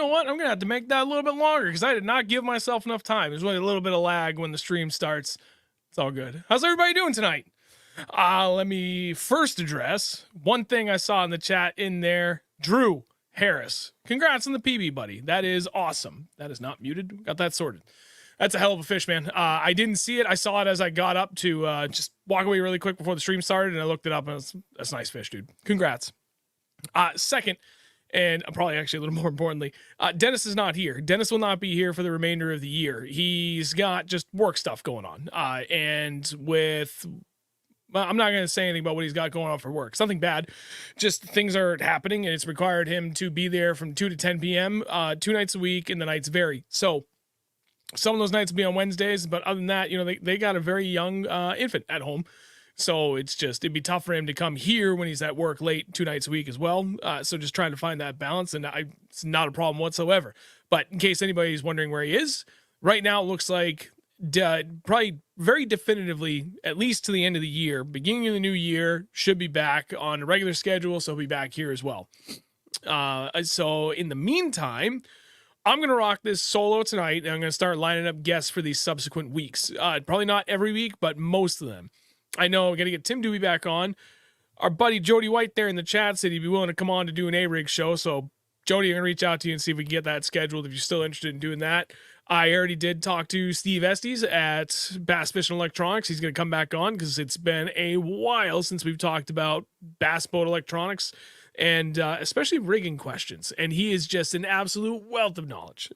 know what? I'm going to have to make that a little bit longer because I did not give myself enough time. There's really a little bit of lag when the stream starts. It's all good. How's everybody doing tonight? Let me first address one thing I saw in the chat in there. Drew Harris. Congrats on the PB, buddy. That is awesome. That is not muted. Got that sorted. That's a hell of a fish, man. I didn't see it. I saw it as I got up to just walk away really quick before the stream started, and I looked it up, and that's a nice fish, dude. Congrats. Second, and probably actually a little more importantly, Dennis is not here. Dennis will not be here for the remainder of the year. He's got just work stuff going on. And with... Well, I'm not going to say anything about what he's got going on for work. Something bad. Just things are happening, and it's required him to be there from 2 to 10 p.m. 2 nights a week, and the nights vary. So some of those nights will be on Wednesdays, but other than that, they got a very young infant at home. So it'd be tough for him to come here when he's at work late 2 nights a week as well. So just trying to find that balance, and it's not a problem whatsoever. But in case anybody's wondering where he is, right now it looks like probably very definitively, at least to the end of the year, beginning of the new year, should be back on a regular schedule, so he'll be back here as well. So in the meantime, I'm going to rock this solo tonight, and I'm going to start lining up guests for these subsequent weeks. Probably not every week, but most of them. I know I'm going to get Tim Dewey back on. Our buddy Jody White there in the chat said he'd be willing to come on to do an A-Rig show, so Jody, I'm going to reach out to you and see if we can get that scheduled if you're still interested in doing that. I already did talk to Steve Estes at Bass Fishing Electronics. He's going to come back on because it's been a while since we've talked about bass boat electronics and especially rigging questions. And he is just an absolute wealth of knowledge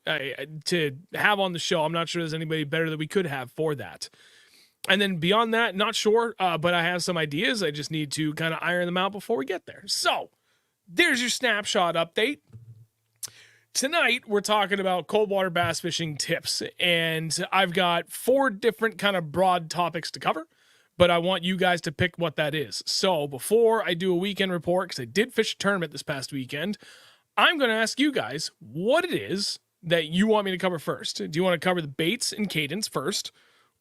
to have on the show. I'm not sure there's anybody better that we could have for that. And then beyond that, not sure, but I have some ideas. I just need to kind of iron them out before we get there. So there's your snapshot update. Tonight, we're talking about cold water bass fishing tips, and I've got 4 different kind of broad topics to cover, but I want you guys to pick what that is. So before I do a weekend report, because I did fish a tournament this past weekend, I'm going to ask you guys what it is that you want me to cover first. Do you want to cover the baits and cadence first,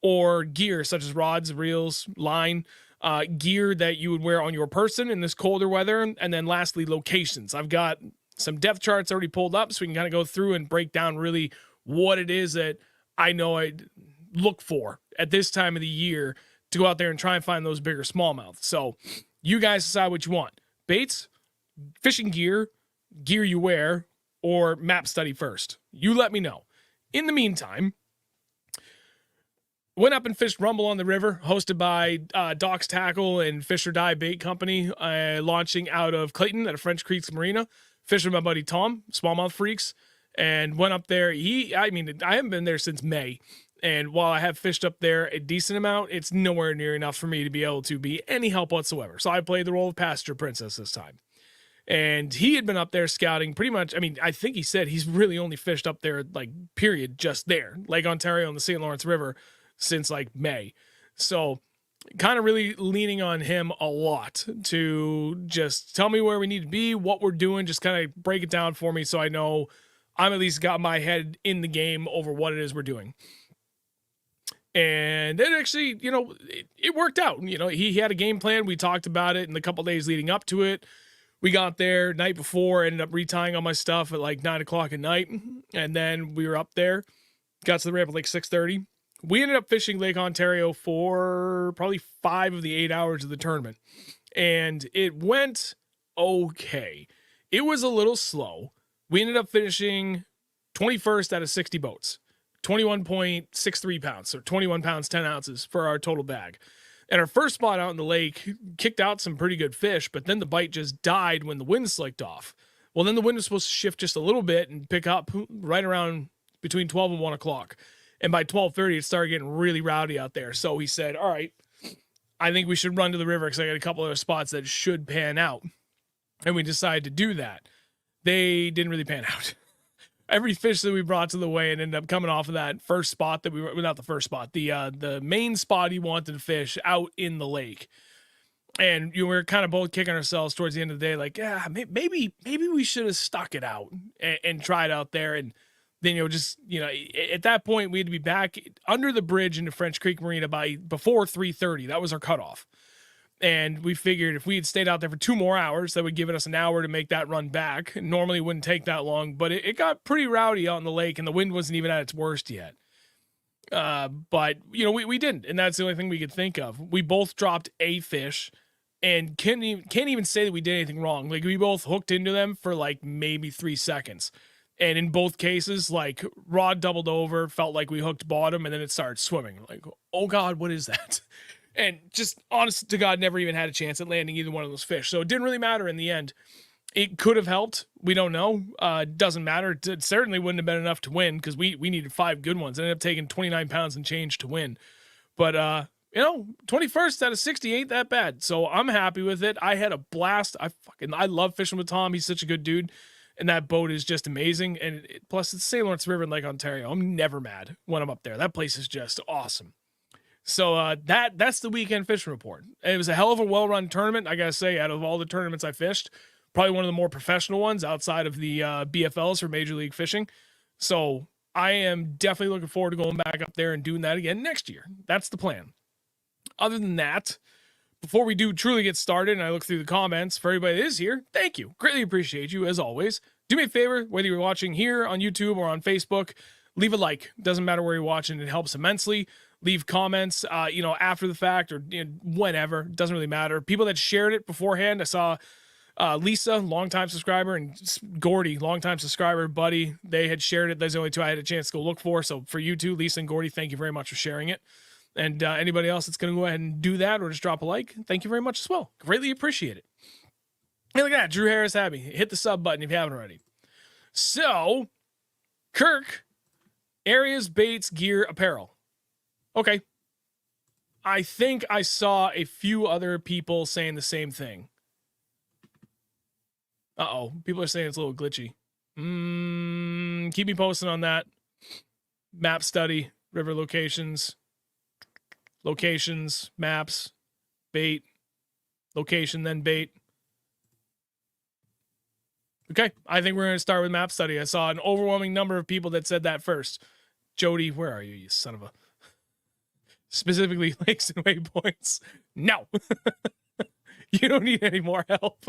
or gear such as rods, reels, line, gear that you would wear on your person in this colder weather, and then lastly, locations. I've got some depth charts already pulled up so we can kind of go through and break down really what it is that I know I look for at this time of the year to go out there and try and find those bigger smallmouth. So you guys decide what you want. Baits, fishing gear, gear you wear, or map study first. You let me know. In the meantime, went up and fished Rumble on the River, hosted by Doc's Tackle and Fish or Die Bait Company, launching out of Clayton at a French Creeks Marina. Fished with my buddy Tom, Smallmouth Freaks, and went up there. I haven't been there since May, and while I have fished up there a decent amount, it's nowhere near enough for me to be able to be any help whatsoever. So I played the role of Passenger Princess this time. And he had been up there scouting pretty much, I think he said he's really only fished up there, period, just there, Lake Ontario and the St. Lawrence River since, May. So kind of really leaning on him a lot to just tell me where we need to be, what we're doing, just kind of break it down for me so I know I'm at least got my head in the game over what it is we're doing. And it actually, it worked out. He had a game plan. We talked about it in the couple days leading up to it. We got there night before, ended up retying all my stuff at 9 o'clock at night. And then we were up there, got to the ramp at 6:30. We ended up fishing Lake Ontario for probably 5 of the 8 hours of the tournament. And it went okay. It was a little slow. We ended up finishing 21st out of 60 boats. 21.63 pounds, so 21 pounds, 10 ounces for our total bag. And our first spot out in the lake kicked out some pretty good fish, but then the bite just died when the wind slicked off. Well, then the wind was supposed to shift just a little bit and pick up right around between 12 and 1 o'clock. And by 12:30, it started getting really rowdy out there. So he said, all right, I think we should run to the river because I got a couple of spots that should pan out. And we decided to do that. They didn't really pan out. Every fish that we brought to the weigh and ended up coming off of that first spot that we were, not the first spot, the main spot he wanted to fish out in the lake. And we were kind of both kicking ourselves towards the end of the day, maybe we should have stuck it out and tried out there. And then, at that point, we had to be back under the bridge into French Creek Marina before 3:30. That was our cutoff. And we figured if we had stayed out there for 2 more hours, that would give us an hour to make that run back. Normally it wouldn't take that long, but it got pretty rowdy out in the lake, and the wind wasn't even at its worst yet. But, you know, we didn't, and that's the only thing we could think of. We both dropped a fish, and can't even say that we did anything wrong. Like, we both hooked into them for, like, maybe 3 seconds. And in both cases, like, rod doubled over, felt like we hooked bottom, and then it started swimming. Like, oh, God, what is that? And just, honest to God, never even had a chance at landing either one of those fish. So it didn't really matter in the end. It could have helped. We don't know. Doesn't matter. It certainly wouldn't have been enough to win because we needed 5 good ones. It ended up taking 29 pounds and change to win. But, you know, 21st out of 60 ain't that bad. So I'm happy with it. I had a blast. I love fishing with Tom. He's such a good dude. And that boat is just amazing. And plus, it's St. Lawrence River in Lake Ontario. I'm never mad when I'm up there. That place is just awesome. So that's the weekend fishing report. It was a hell of a well-run tournament. I got to say, out of all the tournaments I fished, probably one of the more professional ones outside of the BFLs for Major League Fishing. So I am definitely looking forward to going back up there and doing that again next year. That's the plan. Other than that, before we do truly get started and I look through the comments, for everybody that is here, thank you. Greatly appreciate you, as always. Do me a favor, whether you're watching here on YouTube or on Facebook, leave a like. Doesn't matter where you're watching. It helps immensely. Leave comments, after the fact or whenever. Doesn't really matter. People that shared it beforehand, I saw Lisa, longtime subscriber, and Gordy, longtime subscriber, buddy. They had shared it. Those are the only 2 I had a chance to go look for. So for you two, Lisa and Gordy, thank you very much for sharing it. And anybody else that's going to go ahead and do that or just drop a like, thank you very much as well. Greatly appreciate it. Hey, look at that. Drew Harris had me. Hit the sub button if you haven't already. So, Kirk, areas, baits, gear, apparel. Okay. I think I saw a few other people saying the same thing. Uh-oh. People are saying it's a little glitchy. Keep me posted on that. Map study, river locations, maps, bait, location, then bait. Okay. I think we're going to start with map study. I saw an overwhelming number of people that said that first. Jody, where are you, you son of a... Specifically lakes and waypoints. No. You don't need any more help.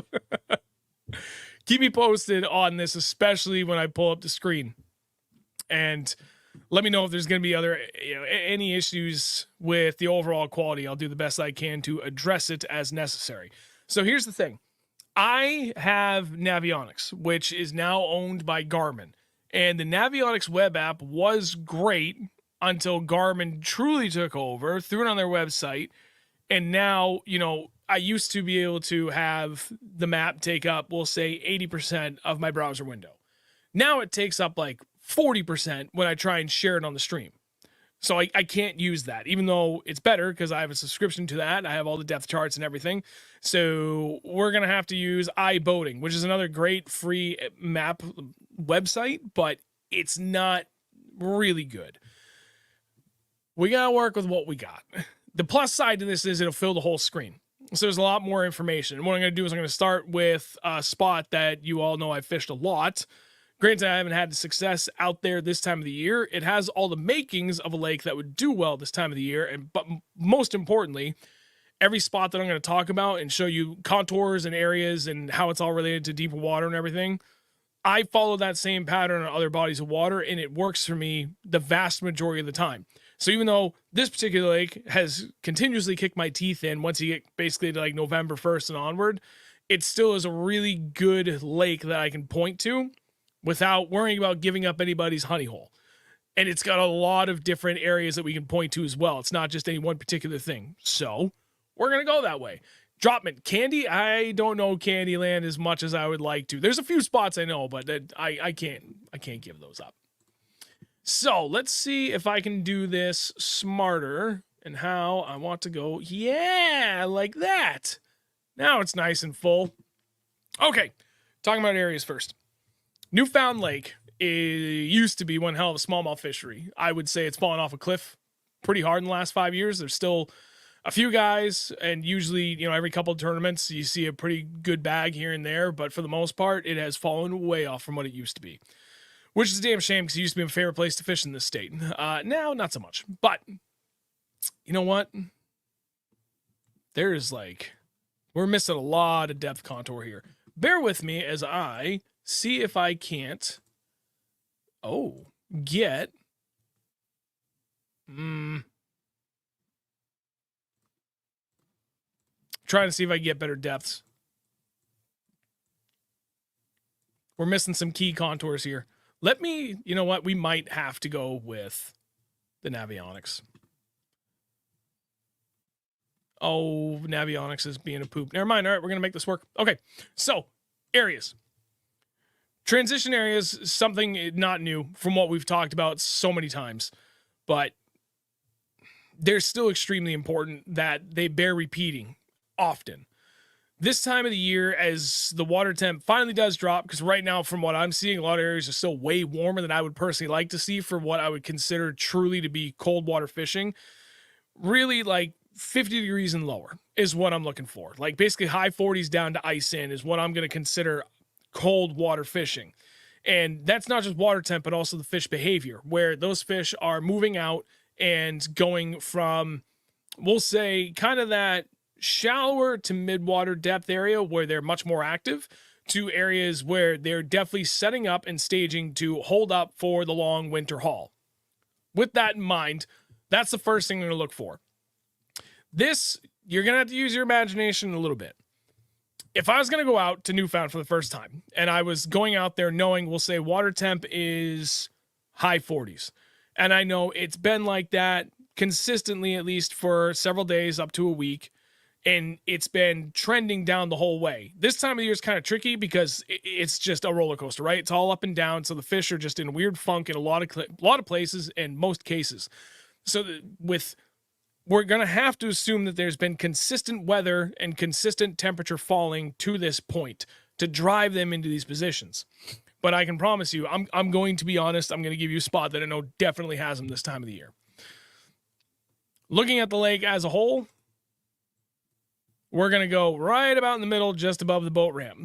Keep me posted on this, especially when I pull up the screen. And let me know if there's going to be any issues with the overall quality. I'll do the best I can to address it as necessary. So here's the thing. I have Navionics, which is now owned by Garmin. And the Navionics web app was great until Garmin truly took over, threw it on their website, and now, I used to be able to have the map take up, we'll say, 80% of my browser window. Now it takes up like 40% when I try and share it on the stream. So I can't use that, even though it's better because I have a subscription to that. I have all the depth charts and everything. So we're going to have to use iBoating, which is another great free map website, but it's not really good. We got to work with what we got. The plus side to this is it'll fill the whole screen. So there's a lot more information. And what I'm going to do is I'm going to start with a spot that you all know I've fished a lot. Granted, I haven't had the success out there this time of the year. It has all the makings of a lake that would do well this time of the year. But most importantly, every spot that I'm going to talk about and show you contours and areas and how it's all related to deeper water and everything, I follow that same pattern on other bodies of water, and it works for me the vast majority of the time. So even though this particular lake has continuously kicked my teeth in once you get basically to like November 1st and onward, it still is a really good lake that I can point to without worrying about giving up anybody's honey hole. And it's got a lot of different areas that we can point to as well. It's not just any one particular thing. So we're going to go that way. Dropman, Candy, I don't know Candyland as much as I would like to. There's a few spots I know, but I can't give those up. So let's see if I can do this smarter and how I want to go. Yeah, like that. Now it's nice and full. Okay, talking about areas first. Newfound Lake used to be one hell of a smallmouth fishery. I would say it's fallen off a cliff pretty hard in the last 5 years. There's still a few guys, and usually, every couple of tournaments, you see a pretty good bag here and there, but for the most part, it has fallen way off from what it used to be. Which is a damn shame because it used to be my favorite place to fish in this state. Now, not so much. But, you know what? There's like We're missing a lot of depth contour here. Bear with me as I see if I can't get trying to see if I can get better depths. We're missing some key contours here. Let me, you know what? We might have to go with the Navionics. Oh, Navionics is being a poop. Never mind. All right, we're going to make this work. Okay, so areas. Transition areas, something not new from what we've talked about so many times, but they're still extremely important that they bear repeating often. This time of the year, as the water temp finally does drop, because right now, from what I'm seeing, a lot of areas are still way warmer than I would personally like to see for what I would consider truly to be cold water fishing. Really, like 50 degrees and lower is what I'm looking for. Like basically high 40s down to ice in is what I'm going to consider cold water fishing. And that's not just water temp, but also the fish behavior, where those fish are moving out and going from, we'll say, kind of that shallower to mid-water depth area where they're much more active, to areas where they're definitely setting up and staging to hold up for the long winter haul. With that in mind, that's the first thing I'm going to look for. This, you're going to have to use your imagination a little bit. If I was going to go out to Newfound for the first time, and I was going out there knowing, we'll say, water temp is high 40s, and I know it's been like that consistently, at least for several days up to a week, and it's been trending down the whole way. This time of the year is kind of tricky because it's just a roller coaster, right? It's all up and down, so the fish are just in a weird funk in a lot of places in most cases. So we're going to have to assume that there's been consistent weather and consistent temperature falling to this point to drive them into these positions. But I can promise you, I'm going to be honest, I'm going to give you a spot that I know definitely has them this time of the year. Looking at the lake as a whole, we're going to go right about in the middle, just above the boat ramp.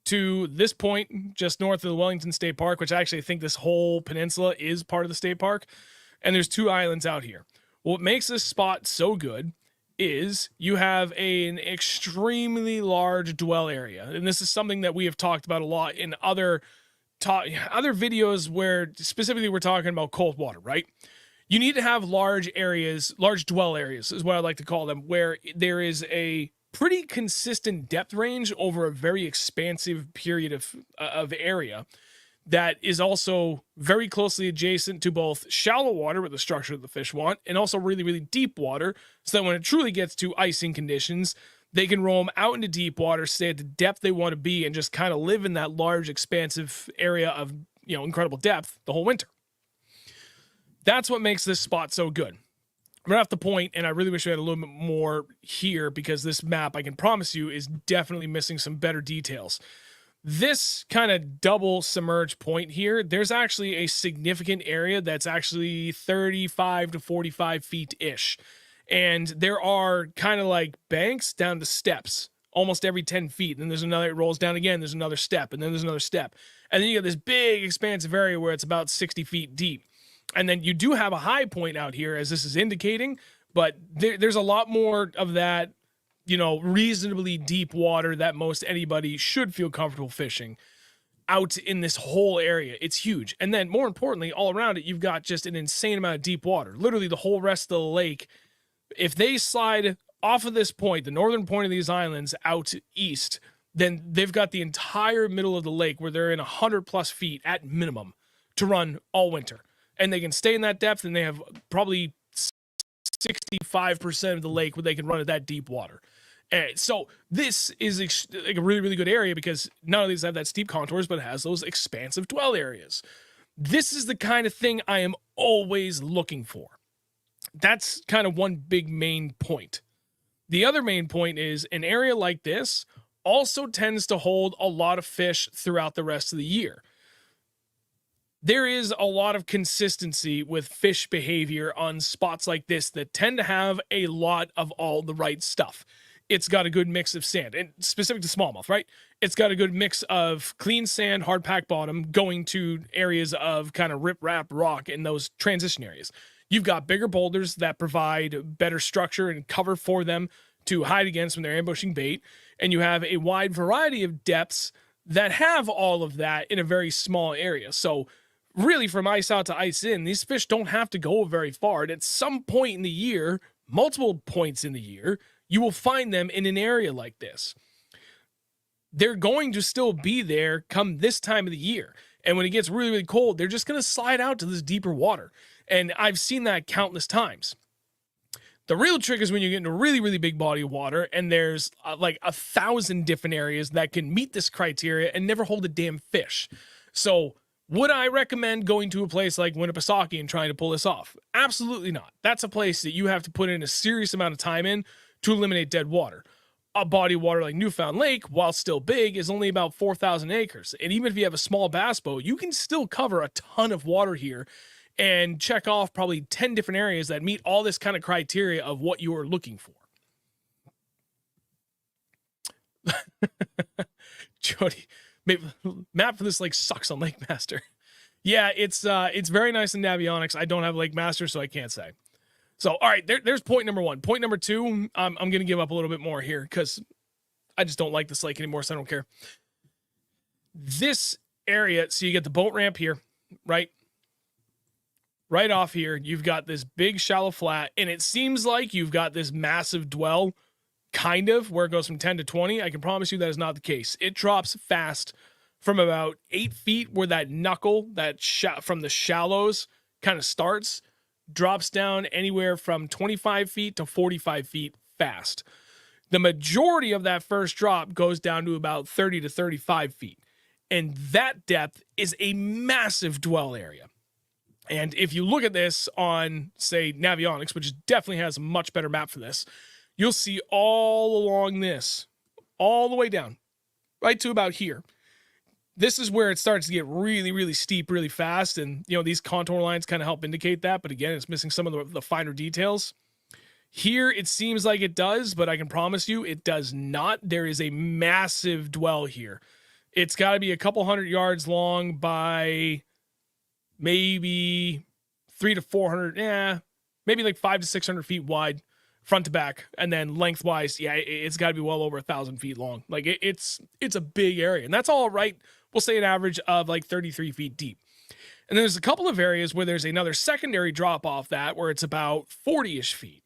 To this point, just north of the Wellington State Park, which I actually think this whole peninsula is part of the state park. And there's 2 islands out here. What makes this spot so good is you have an extremely large dwell area. And this is something that we have talked about a lot in other videos where specifically we're talking about cold water, right? You need to have large areas, large dwell areas is what I like to call them, where there is a pretty consistent depth range over a very expansive period of area that is also very closely adjacent to both shallow water with the structure that the fish want, and also really, really deep water, so that when it truly gets to icing conditions, they can roam out into deep water, stay at the depth they want to be, and just kind of live in that large, expansive area of, incredible depth the whole winter. That's what makes this spot so good. I'm right off the point, and I really wish we had a little bit more here, because this map, I can promise you, is definitely missing some better details. This kind of double submerged point here, there's actually a significant area that's actually 35 to 45 feet-ish. And there are kind of like banks down to steps almost every 10 feet. And then there's another, it rolls down again, there's another step, and then there's another step. And then you got this big expansive area where it's about 60 feet deep. And then you do have a high point out here, as this is indicating, but there's a lot more of that, reasonably deep water that most anybody should feel comfortable fishing out in this whole area. It's huge. And then more importantly, all around it, you've got just an insane amount of deep water. Literally the whole rest of the lake. If they slide off of this point, the northern point of these islands out east, then they've got the entire middle of the lake where they're in 100 plus feet at minimum to run all winter. And they can stay in that depth, and they have probably 65% of the lake where they can run at that deep water. And so this is like a really, really good area, because not only does it have that steep contours, but it has those expansive dwell areas. This is the kind of thing I am always looking for. That's kind of one big main point. The other main point is an area like this also tends to hold a lot of fish throughout the rest of the year. There is a lot of consistency with fish behavior on spots like this that tend to have a lot of all the right stuff. It's got a good mix of sand, and specific to smallmouth, right? It's got a good mix of clean sand, hard pack bottom, going to areas of kind of rip-rap rock in those transition areas. You've got bigger boulders that provide better structure and cover for them to hide against when they're ambushing bait. And you have a wide variety of depths that have all of that in a very small area. So really, from ice out to ice in, these fish don't have to go very far. And at some point in the year, multiple points in the year, you will find them in an area like this. They're going to still be there come this time of the year. And when it gets really, really cold, they're just going to slide out to this deeper water. And I've seen that countless times. The real trick is when you get into a really, really big body of water and there's like 1,000 different areas that can meet this criteria and never hold a damn fish. So would I recommend going to a place like Winnipesaukee and trying to pull this off? Absolutely not. That's a place that you have to put in a serious amount of time in to eliminate dead water. A body of water like Newfound Lake, while still big, is only about 4,000 acres. And even if you have a small bass boat, you can still cover a ton of water here and check off probably 10 different areas that meet all this kind of criteria of what you are looking for. Jody, map for this lake sucks on Lake Master. Yeah, it's very nice in Navionics. I don't have Lake Master, so I can't say. So, all right, there's point number one. Point number two, I'm going to give up a little bit more here because I just don't like this lake anymore, so I don't care. This area, so you get the boat ramp here, right? Right off here, you've got this big shallow flat, and it seems like you've got this massive dwell, kind of, where it goes from 10 to 20. I can promise you that is not the case. It drops fast from about 8 feet where that knuckle, from the shallows kind of starts, drops down anywhere from 25 feet to 45 feet fast. The majority of that first drop goes down to about 30 to 35 feet. And that depth is a massive dwell area. And if you look at this on, say, Navionics, which definitely has a much better map for this, you'll see all along this, all the way down, right to about here. This is where it starts to get really, really steep really fast. And, these contour lines kind of help indicate that. But again, it's missing some of the finer details. Here, it seems like it does, but I can promise you it does not. There is a massive dwell here. It's got to be a couple hundred yards long by maybe 300 to 400, maybe like 500 to 600 feet wide, front to back, and then lengthwise, it's got to be well over 1,000 feet long. Like it's a big area, and that's all right. We'll say an average of like 33 feet deep. And then there's a couple of areas where there's another secondary drop off that where it's about 40-ish feet.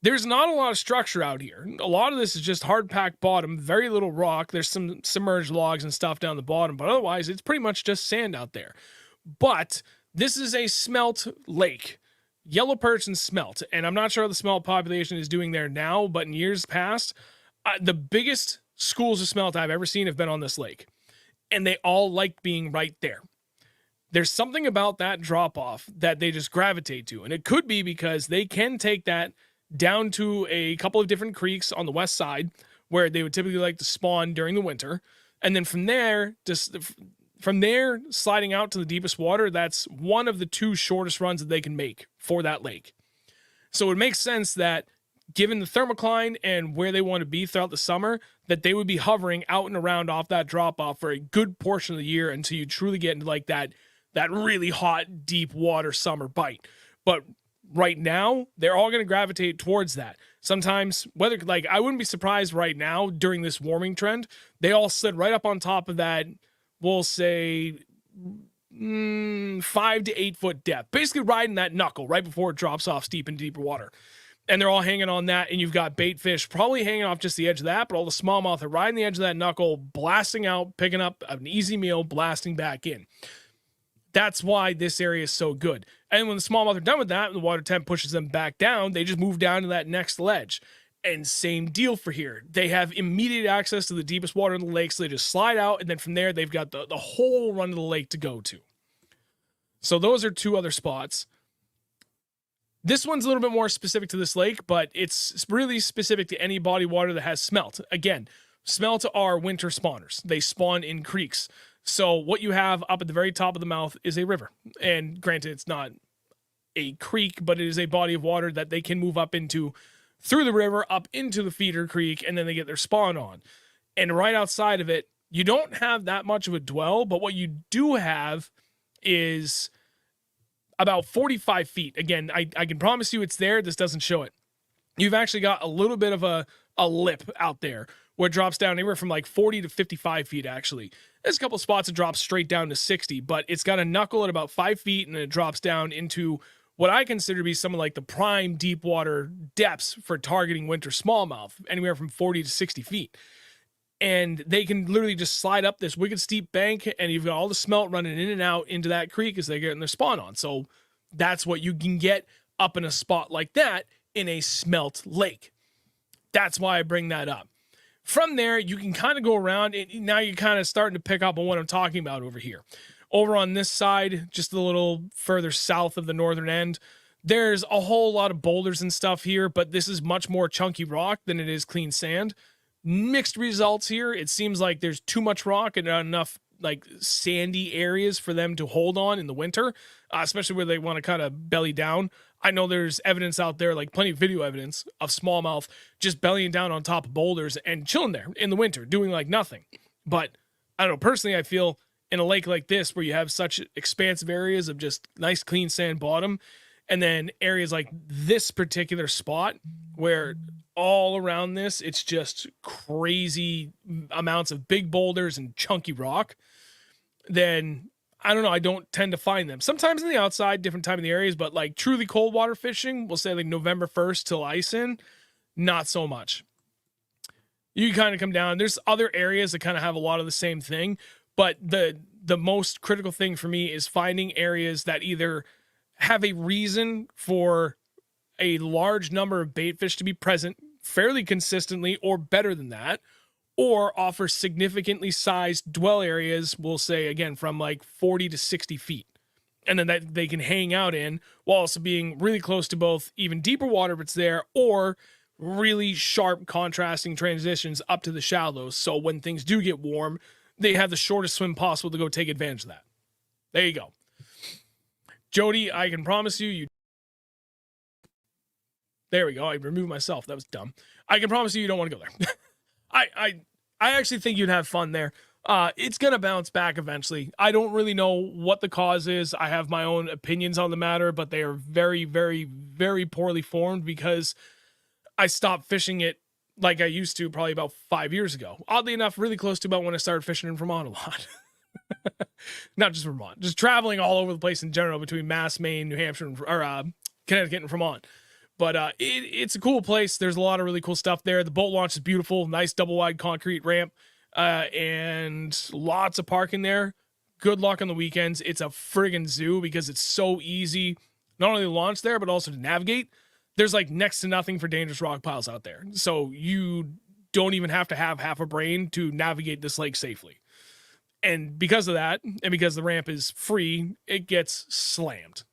There's not a lot of structure out here. A lot of this is just hard packed bottom, very little rock. There's some submerged logs and stuff down the bottom, but otherwise it's pretty much just sand out there. But this is a smelt lake, yellow perch and smelt. And I'm not sure how the smelt population is doing there now, but in years past, the biggest schools of smelt I've ever seen have been on this lake. And they all like being right there. There's something about that drop off that they just gravitate to. And it could be because they can take that down to a couple of different creeks on the west side where they would typically like to spawn during the winter. And then from there, sliding out to the deepest water, that's one of the two shortest runs that they can make for that lake. So it makes sense that given the thermocline and where they want to be throughout the summer, that they would be hovering out and around off that drop off for a good portion of the year until you truly get into like that really hot, deep water summer bite. But right now, they're all going to gravitate towards that. Sometimes, I wouldn't be surprised right now during this warming trend, they all sit right up on top of that, we'll say 5 to 8 foot depth, basically riding that knuckle right before it drops off steep into deeper water. And they're all hanging on that, and you've got bait fish probably hanging off just the edge of that, but all the smallmouth are riding the edge of that knuckle, blasting out, picking up an easy meal, blasting back in. That's why this area is so good. And when the smallmouth are done with that, and the water temp pushes them back down, they just move down to that next ledge. And same deal for here. They have immediate access to the deepest water in the lake, so they just slide out, and then from there, they've got the whole run of the lake to go to. So those are two other spots. This one's a little bit more specific to this lake, but it's really specific to any body of water that has smelt. Again, smelt are winter spawners. They spawn in creeks. So what you have up at the very top of the mouth is a river. And granted, it's not a creek, but it is a body of water that they can move up into through the river, up into the feeder creek, and then they get their spawn on. And right outside of it, you don't have that much of a dwell, but what you do have is about 45 feet. Again, I can promise you it's there. This doesn't show it. you've actually got a little bit of a lip out there where it drops down anywhere from like 40 to 55 feet, actually. There's a couple spots that drop straight down to 60, but it's got a knuckle at about 5 feet, and it drops down into what I consider to be some of like the prime deep water depths for targeting winter smallmouth, anywhere from 40 to 60 feet. And they can literally just slide up this wicked steep bank, and you've got all the smelt running in and out into that creek as they get in their spawn on. So that's what you can get up in a spot like that in a smelt lake. That's why I bring that up. From there, you can kind of go around, and now you're kind of starting to pick up on what I'm talking about over here. Over on this side, just a little further south of the northern end, there's a whole lot of boulders and stuff here, but this is much more chunky rock than it is clean sand. Mixed results here. It seems like there's too much rock and not enough like sandy areas for them to hold on in the winter, especially where they want to kind of belly down. I know there's evidence out there, like plenty of video evidence of smallmouth just bellying down on top of boulders and chilling there in the winter, doing like nothing. But I don't know, personally, I feel in a lake like this where you have such expansive areas of just nice clean sand bottom, and then areas like this particular spot where all around this, it's just crazy amounts of big boulders and chunky rock, then I don't know, I don't tend to find them. Sometimes in the outside, different time in the areas, but like truly cold water fishing, we'll say like November 1st till ice in, not so much. You kind of come down. There's other areas that kind of have a lot of the same thing, but the most critical thing for me is finding areas that either have a reason for a large number of bait fish to be present fairly consistently or better than that, or offer significantly sized dwell areas, we'll say again from like 40 to 60 feet, and then that they can hang out in while also being really close to both even deeper water if it's there, or really sharp contrasting transitions up to the shallows, so when things do get warm, they have the shortest swim possible to go take advantage of that. There you go. Jody, I can promise you, there we go. I removed myself. That was dumb. I can promise you don't want to go there. I actually think you'd have fun there. It's going to bounce back eventually. I don't really know what the cause is. I have my own opinions on the matter, but they are very, very, very poorly formed because I stopped fishing it like I used to probably about 5 years ago. Oddly enough, really close to about when I started fishing in Vermont a lot. Not just Vermont, just traveling all over the place in general between Mass, Maine, New Hampshire, or Connecticut and Vermont. But it's a cool place. There's a lot of really cool stuff there. The boat launch is beautiful. Nice double wide concrete ramp, and lots of parking there. Good luck on the weekends. It's a friggin' zoo because it's so easy not only to launch there, but also to navigate. There's like next to nothing for dangerous rock piles out there. So you don't even have to have half a brain to navigate this lake safely. And because of that, and because the ramp is free, it gets slammed.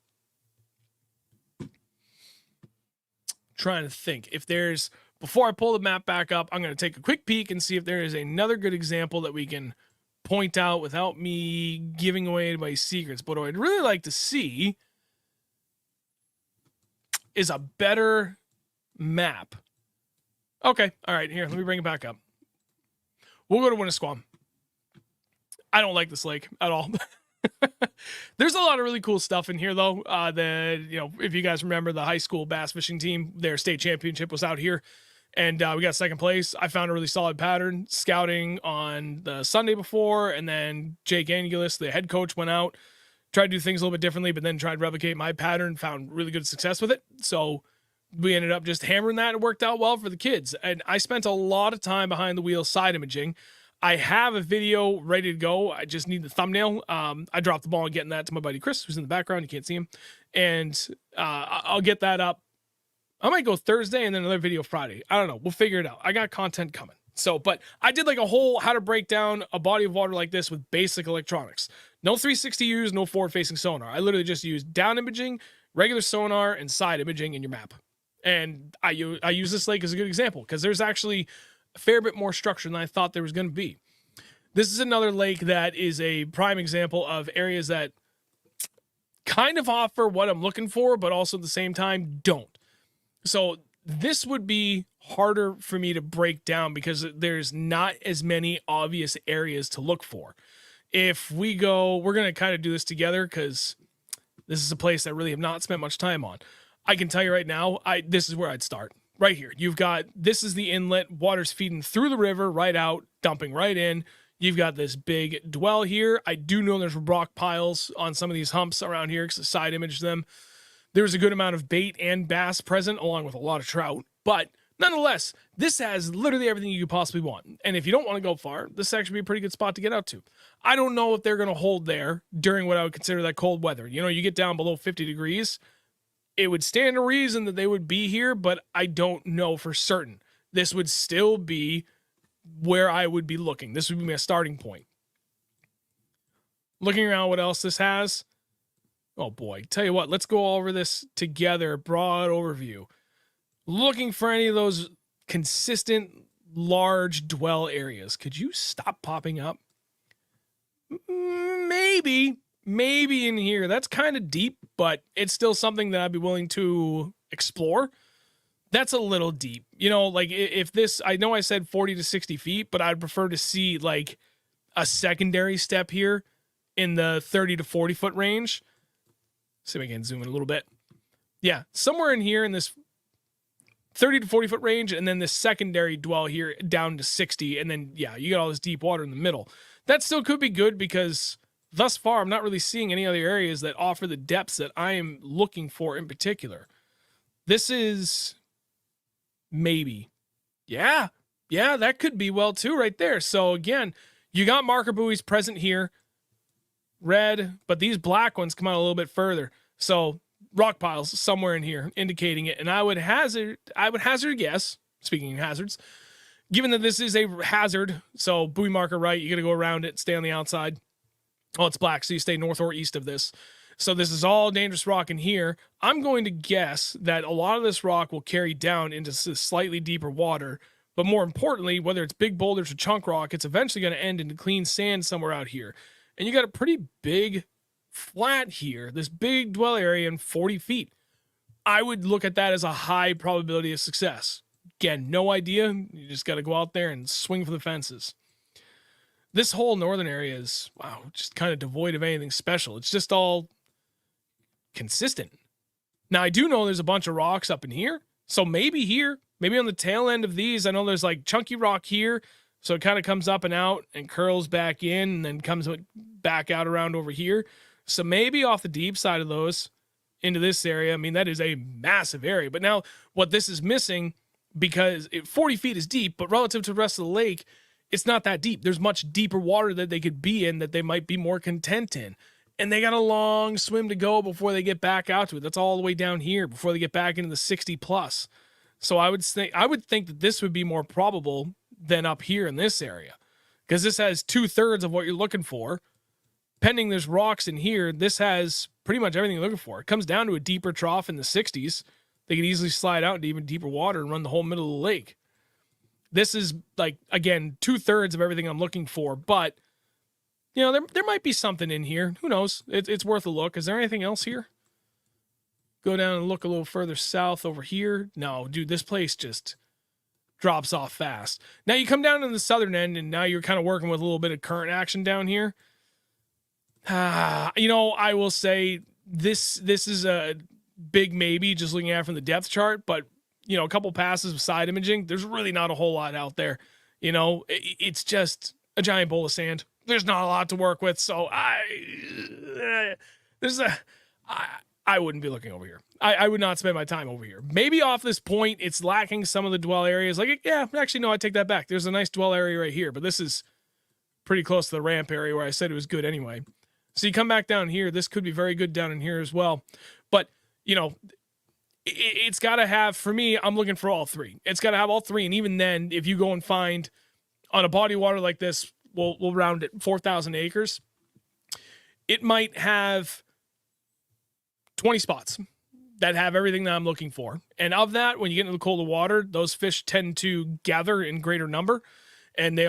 Trying to think if there's, before I pull the map back up, I'm going to take a quick peek and see if there is another good example that we can point out without me giving away my secrets. But what I'd really like to see is a better map. Okay. All right. Here, let me bring it back up. We'll go to Winnisquam. I don't like this lake at all. There's a lot of really cool stuff in here, though. If you guys remember the high school bass fishing team, their state championship was out here, and we got second place. I found a really solid pattern scouting on the Sunday before, and then Jake Angulis, the head coach, went out, tried to do things a little bit differently, but then tried to replicate my pattern, found really good success with it. So we ended up just hammering that. It worked out well for the kids, and I spent a lot of time behind the wheel side imaging. I have a video ready to go. I just need the thumbnail. I dropped the ball on getting that to my buddy Chris, who's in the background. You can't see him. And I'll get that up. I might go Thursday and then another video Friday. I don't know. We'll figure it out. I got content coming. So, but I did like a whole how to break down a body of water like this with basic electronics. No 360 use, no forward-facing sonar. I literally just used down imaging, regular sonar, and side imaging in your map. And I use this lake as a good example because there's actually a fair bit more structure than I thought there was going to be. This is another lake that is a prime example of areas that kind of offer what I'm looking for, but also at the same time don't. So this would be harder for me to break down because there's not as many obvious areas to look for. If we go, we're going to kind of do this together because this is a place I really have not spent much time on. I can tell you right now, this is where I'd start. right here. You've got, this is the inlet, water's feeding through the river, right out, dumping right in. You've got this big dwell here. I do know there's rock piles on some of these humps around here because I side imaged them. There's a good amount of bait and bass present along with a lot of trout. But nonetheless, this has literally everything you could possibly want. And if you don't want to go far, this actually be a pretty good spot to get out to. I don't know if they're going to hold there during what I would consider that cold weather. You know, you get down below 50 degrees, it would stand to reason that they would be here, but I don't know for certain. This would still be where I would be looking. This would be my starting point. Looking around what else this has. Oh boy, tell you what, let's go over this together. Broad overview. Looking for any of those consistent large dwell areas. Could you stop popping up? Maybe in here. That's kind of deep, but it's still something that I'd be willing to explore. That's a little deep. You know, like if this, I know I said 40 to 60 feet, but I'd prefer to see like a secondary step here in the 30 to 40 foot range. See if I can zoom in a little bit. Yeah, somewhere in here in this 30 to 40 foot range, and then this secondary dwell here down to 60, and then, yeah, you got all this deep water in the middle. That still could be good because thus far I'm not really seeing any other areas that offer the depths that I am looking for in particular. This is maybe. Yeah, that could be well too right there. So again, you got marker buoys present here. Red, but these black ones come out a little bit further. So rock piles somewhere in here indicating it. And I would hazard a guess, speaking of hazards, given that this is a hazard, so buoy marker right, you got to go around it, stay on the outside. Oh, it's black, so you stay north or east of this. So this is all dangerous rock in here. I'm going to guess that a lot of this rock will carry down into slightly deeper water. But more importantly, whether it's big boulders or chunk rock, it's eventually going to end into clean sand somewhere out here. And you got a pretty big flat here, this big dwell area in 40 feet. I would look at that as a high probability of success. Again, no idea. You just got to go out there and swing for the fences. This whole northern area is, wow, just kind of devoid of anything special. It's just all consistent. Now, I do know there's a bunch of rocks up in here. So maybe here, maybe on the tail end of these, I know there's like chunky rock here. So it kind of comes up and out and curls back in and then comes back out around over here. So maybe off the deep side of those into this area. I mean, that is a massive area. But now what this is missing, because 40 feet is deep, but relative to the rest of the lake, it's not that deep. There's much deeper water that they could be in that they might be more content in. And they got a long swim to go before they get back out to it. That's all the way down here before they get back into the 60 plus. So I would think that this would be more probable than up here in this area, because this has 2/3 of what you're looking for. Pending there's rocks in here, this has pretty much everything you're looking for. It comes down to a deeper trough in the 60s. They could easily slide out into even deeper water and run the whole middle of the lake. This is like, again, 2/3 of everything I'm looking for, but you know, there might be something in here. Who knows? It's worth a look. Is there anything else here? Go down and look a little further south over here. No, dude, this place just drops off fast. Now you come down to the southern end, and now you're kind of working with a little bit of current action down here. You know, I will say this is a big maybe just looking at it from the depth chart, but you know, a couple passes of side imaging, there's really not a whole lot out there. You know, it's just a giant bowl of sand. There's not a lot to work with, so I wouldn't be looking over here. I would not spend my time over here. Maybe off this point, it's lacking some of the dwell areas. Like, yeah, actually, no, I take that back. There's a nice dwell area right here, but this is pretty close to the ramp area where I said it was good anyway. So you come back down here. This could be very good down in here as well. But, you know, it's got to have, for me, I'm looking for all three. It's got to have all three. And even then, if you go and find on a body of water like this, we'll round it 4,000 acres, it might have 20 spots that have everything that I'm looking for. And of that, when you get into the colder water, those fish tend to gather in greater number, and they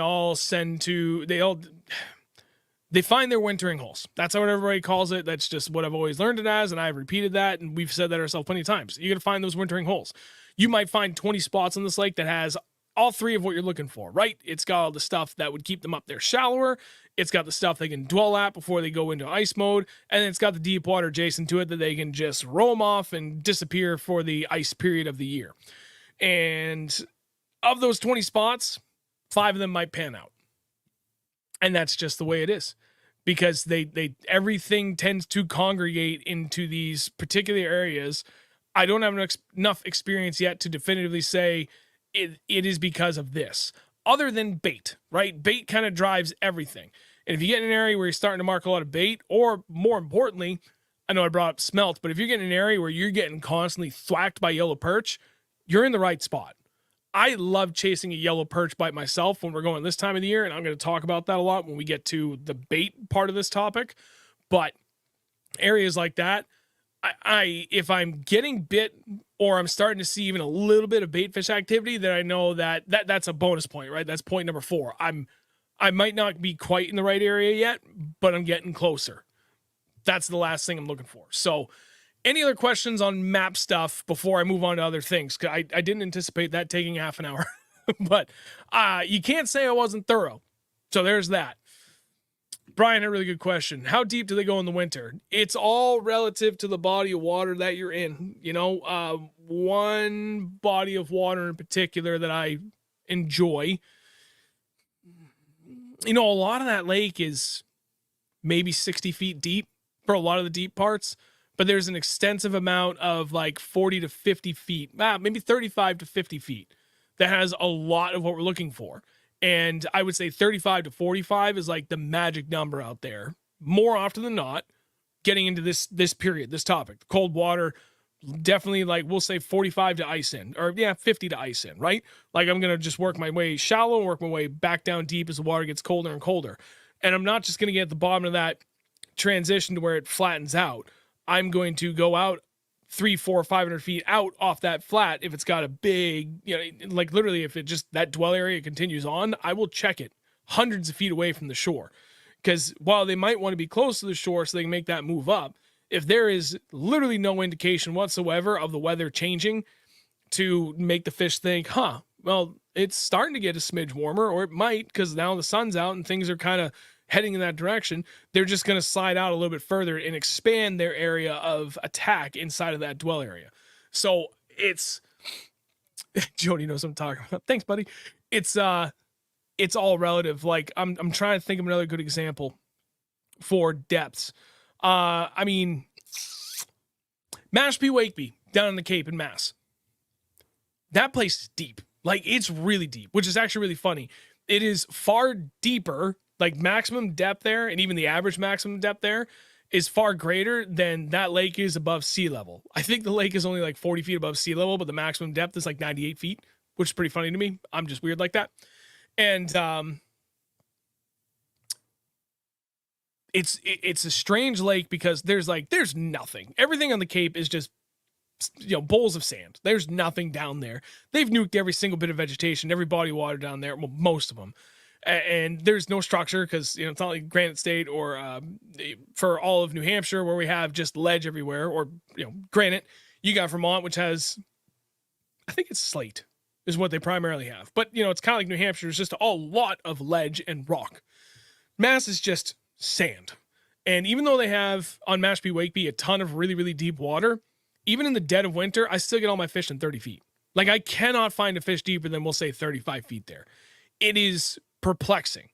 find their wintering holes. That's what everybody calls it. That's just what I've always learned it as, and I've repeated that, and we've said that ourselves plenty of times. You got to find those wintering holes. You might find 20 spots on this lake that has all three of what you're looking for, right? It's got all the stuff that would keep them up there shallower. It's got the stuff they can dwell at before they go into ice mode. And then it's got the deep water adjacent to it that they can just roam off and disappear for the ice period of the year. And of those 20 spots, 5 of them might pan out. And that's just the way it is, because they everything tends to congregate into these particular areas. I don't have enough experience yet to definitively say it is because of this, other than bait, right? Bait kind of drives everything. And if you get in an area where you're starting to mark a lot of bait, or more importantly, I know I brought up smelt, but if you're getting an area where you're getting constantly thwacked by yellow perch, you're in the right spot. I love chasing a yellow perch bite myself when we're going this time of the year, and I'm going to talk about that a lot when we get to the bait part of this topic. But areas like that, if I'm getting bit or I'm starting to see even a little bit of bait fish activity, then I know that's a bonus point, right? That's point number 4. I might not be quite in the right area yet, but I'm getting closer. That's the last thing I'm looking for. So any other questions on map stuff before I move on to other things? Cause I didn't anticipate that taking half an hour, but you can't say I wasn't thorough. So there's that. Brian had a really good question. How deep do they go in the winter? It's all relative to the body of water that you're in. You know, one body of water in particular that I enjoy, you know, a lot of that lake is maybe 60 feet deep for a lot of the deep parts, but there's an extensive amount of like 40 to 50 feet, maybe 35 to 50 feet that has a lot of what we're looking for. And I would say 35 to 45 is like the magic number out there. More often than not, getting into this period, this topic, the cold water, definitely like we'll say 45 to ice in, or 50 to ice in, right? Like I'm going to just work my way shallow and work my way back down deep as the water gets colder and colder. And I'm not just going to get at the bottom of that transition to where it flattens out. I'm going to go out 300, 400, 500 feet out off that flat. If it's got a big, you know, like literally if it just, that dwell area continues on, I will check it hundreds of feet away from the shore. Because while they might want to be close to the shore so they can make that move up, if there is literally no indication whatsoever of the weather changing to make the fish think, well, it's starting to get a smidge warmer, or it might, because now the sun's out and things are kind of heading in that direction, they're just going to slide out a little bit further and expand their area of attack inside of that dwell area. So it's Jody knows what I'm talking about. Thanks, buddy. It's all relative. Like I'm trying to think of another good example for depths. I mean, Mashpee Wakeby down in the Cape in Mass. That place is deep. Like it's really deep, which is actually really funny. It is far deeper. Like maximum depth there, and even the average maximum depth there is far greater than that lake is above sea level. I think the lake is only like 40 feet above sea level, but the maximum depth is like 98 feet, which is pretty funny to me. I'm just weird like that. And it's a strange lake because there's nothing. Everything on the Cape is just, you know, bowls of sand. There's nothing down there. They've nuked every single bit of vegetation, every body of water down there, well, most of them. And there's no structure because, you know, it's not like Granite State or for all of New Hampshire where we have just ledge everywhere, or, you know, granite. You got Vermont, which has, I think it's slate is what they primarily have. But, you know, it's kind of like New Hampshire. It's just a lot of ledge and rock. Mass is just sand. And even though they have on Mashpee Wakeby a ton of really, really deep water, even in the dead of winter, I still get all my fish in 30 feet. Like I cannot find a fish deeper than, we'll say, 35 feet there. It is perplexing.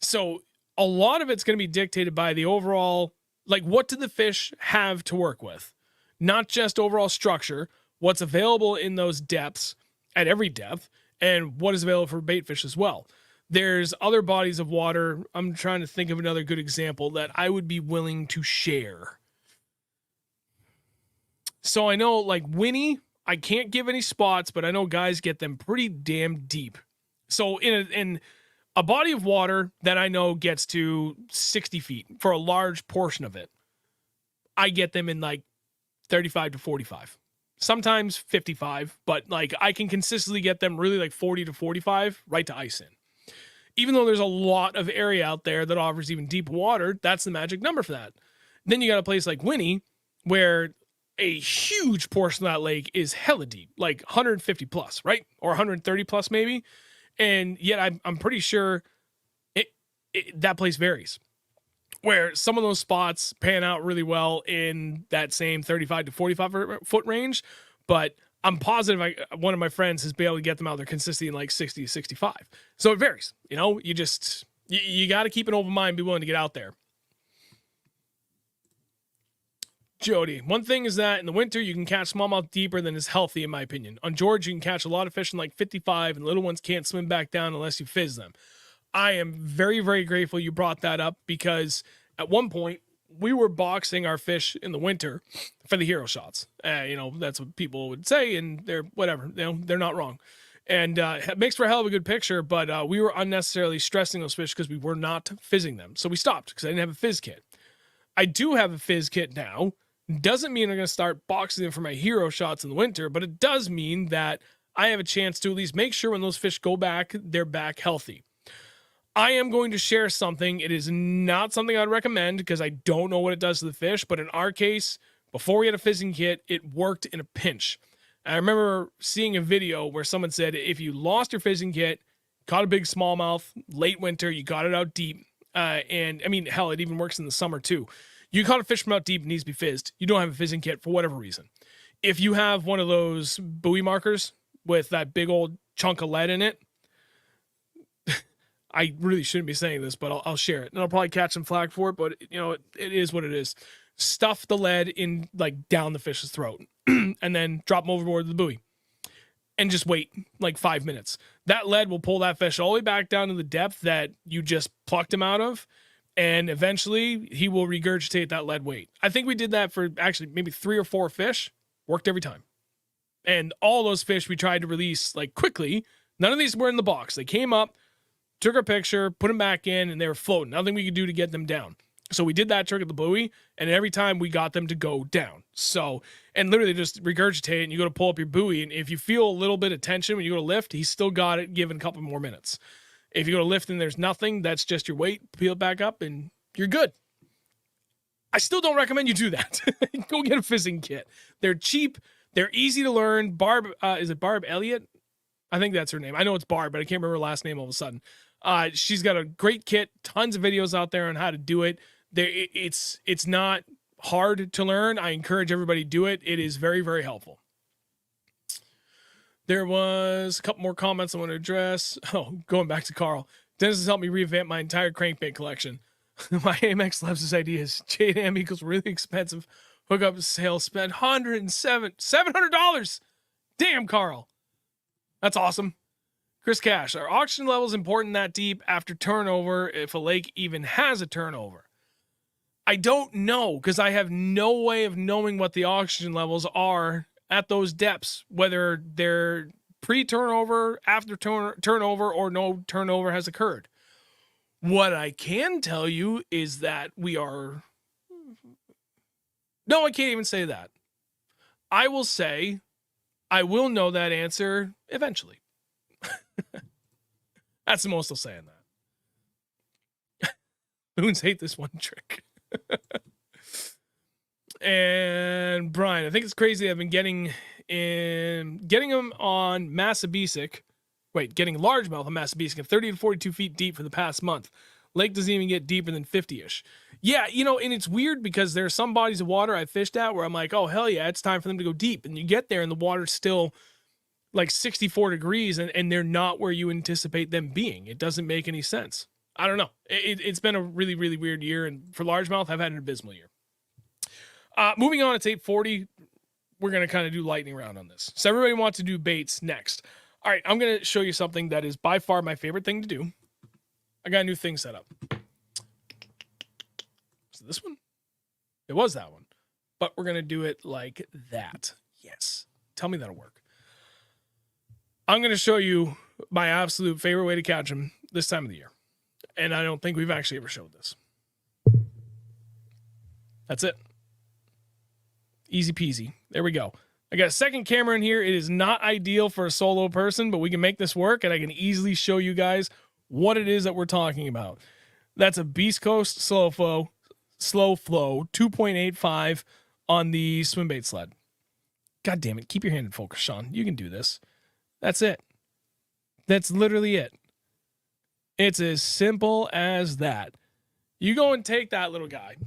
So a lot of it's going to be dictated by the overall, like, what do the fish have to work with? Not just overall structure, what's available in those depths at every depth, and what is available for bait fish as well. There's other bodies of water. I'm trying to think of another good example that I would be willing to share. So I know, like, Winnie, I can't give any spots, but I know guys get them pretty damn deep. So in a body of water that I know gets to 60 feet for a large portion of it, I get them in like 35 to 45, sometimes 55, but like I can consistently get them really like 40 to 45 right to ice in. Even though there's a lot of area out there that offers even deep water, that's the magic number for that. Then you got a place like Winnie where a huge portion of that lake is hella deep, like 150 plus, right? Or 130 plus maybe. And yet I'm pretty sure that place varies, where some of those spots pan out really well in that same 35 to 45 foot range. But I'm positive one of my friends has been able to get them out there consistently in like 60 to 65. So it varies. You know, you got to keep an open mind, be willing to get out there. Jody, one thing is that in the winter, you can catch smallmouth deeper than is healthy, in my opinion. On George, you can catch a lot of fish in like 55, and little ones can't swim back down unless you fizz them. I am very, very grateful you brought that up, because at one point, we were boxing our fish in the winter for the hero shots. You know, that's what people would say, and they're whatever. You know, they're not wrong. And it makes for a hell of a good picture, but we were unnecessarily stressing those fish because we were not fizzing them. So we stopped because I didn't have a fizz kit. I do have a fizz kit now. Doesn't mean I'm going to start boxing them for my hero shots in the winter, but it does mean that I have a chance to at least make sure when those fish go back, they're back healthy. I am going to share something. It is not something I'd recommend because I don't know what it does to the fish, but in our case, before we had a fizzing kit, it worked in a pinch. I remember seeing a video where someone said, if you lost your fizzing kit, caught a big smallmouth, late winter, you got it out deep, and I mean, hell, it even works in the summer too. You caught a fish from out deep, it needs to be fizzed. You don't have a fizzing kit for whatever reason. If you have one of those buoy markers with that big old chunk of lead in it, I really shouldn't be saying this, but I'll share it. And I'll probably catch some flack for it, but you know, it is what it is. Stuff the lead in like down the fish's throat and then drop them overboard the buoy and just wait like 5 minutes. That lead will pull that fish all the way back down to the depth that you just plucked him out of. And eventually he will regurgitate that lead weight. I think we did that for actually maybe 3 or 4 fish. Worked every time. And all those fish we tried to release like quickly. None of these were in the box. They came up, took our picture, put them back in, and they were floating. Nothing we could do to get them down. So we did that trick at the buoy, and every time we got them to go down. So, and literally just regurgitate, and you go to pull up your buoy, and if you feel a little bit of tension when you go to lift, he's still got it, given a couple more minutes. If you go to lift and there's nothing, that's just your weight, peel it back up, and you're good. I still don't recommend you do that. Go get a fizzing kit. They're cheap. They're easy to learn. Barb, is it Barb Elliott? I think that's her name. I know it's Barb, but I can't remember her last name all of a sudden. She's got a great kit, tons of videos out there on how to do it. It's not hard to learn. I encourage everybody to do it. It is very, very helpful. There was a couple more comments I want to address. Oh, going back to Carl. Dennis has helped me revamp my entire crankbait collection. My Amex loves his ideas. JDM equals really expensive. Hookup sale spent $700. Damn, Carl. That's awesome. Chris Cash, are oxygen levels important that deep after turnover if a lake even has a turnover? I don't know, because I have no way of knowing what the oxygen levels are at those depths, whether they're pre-turnover, after turnover, or no turnover has occurred. What I can tell you is that we are... No, I can't even say that. I will say I will know that answer eventually. That's the most I'll say on that. Loons hate this one trick. And Brian, I think it's crazy. I've been getting them on Massabesic. Wait, getting largemouth on Massabesic at 30 to 42 feet deep for the past month. Lake doesn't even get deeper than 50-ish. Yeah, you know, and it's weird because there are some bodies of water I fished at where I'm like, oh, hell yeah, it's time for them to go deep. And you get there and the water's still like 64 degrees and they're not where you anticipate them being. It doesn't make any sense. I don't know. It's been a really, really weird year. And for largemouth, I've had an abysmal year. Moving on, it's 8:40. We're going to kind of do lightning round on this. So everybody wants to do baits next. All right, I'm going to show you something that is by far my favorite thing to do. I got a new thing set up. Is it this one? It was that one. But we're going to do it like that. Yes. Tell me that'll work. I'm going to show you my absolute favorite way to catch them this time of the year. And I don't think we've actually ever showed this. That's it. Easy peasy. There we go. I got a second camera in here. It is not ideal for a solo person, but we can make this work, and I can easily show you guys what it is that we're talking about. That's a Beast Coast slow flow 2.85 on the swimbait sled. God damn it. Keep your hand in focus, Sean. You can do this. That's it. That's literally it. It's as simple as that. You go and take that little guy,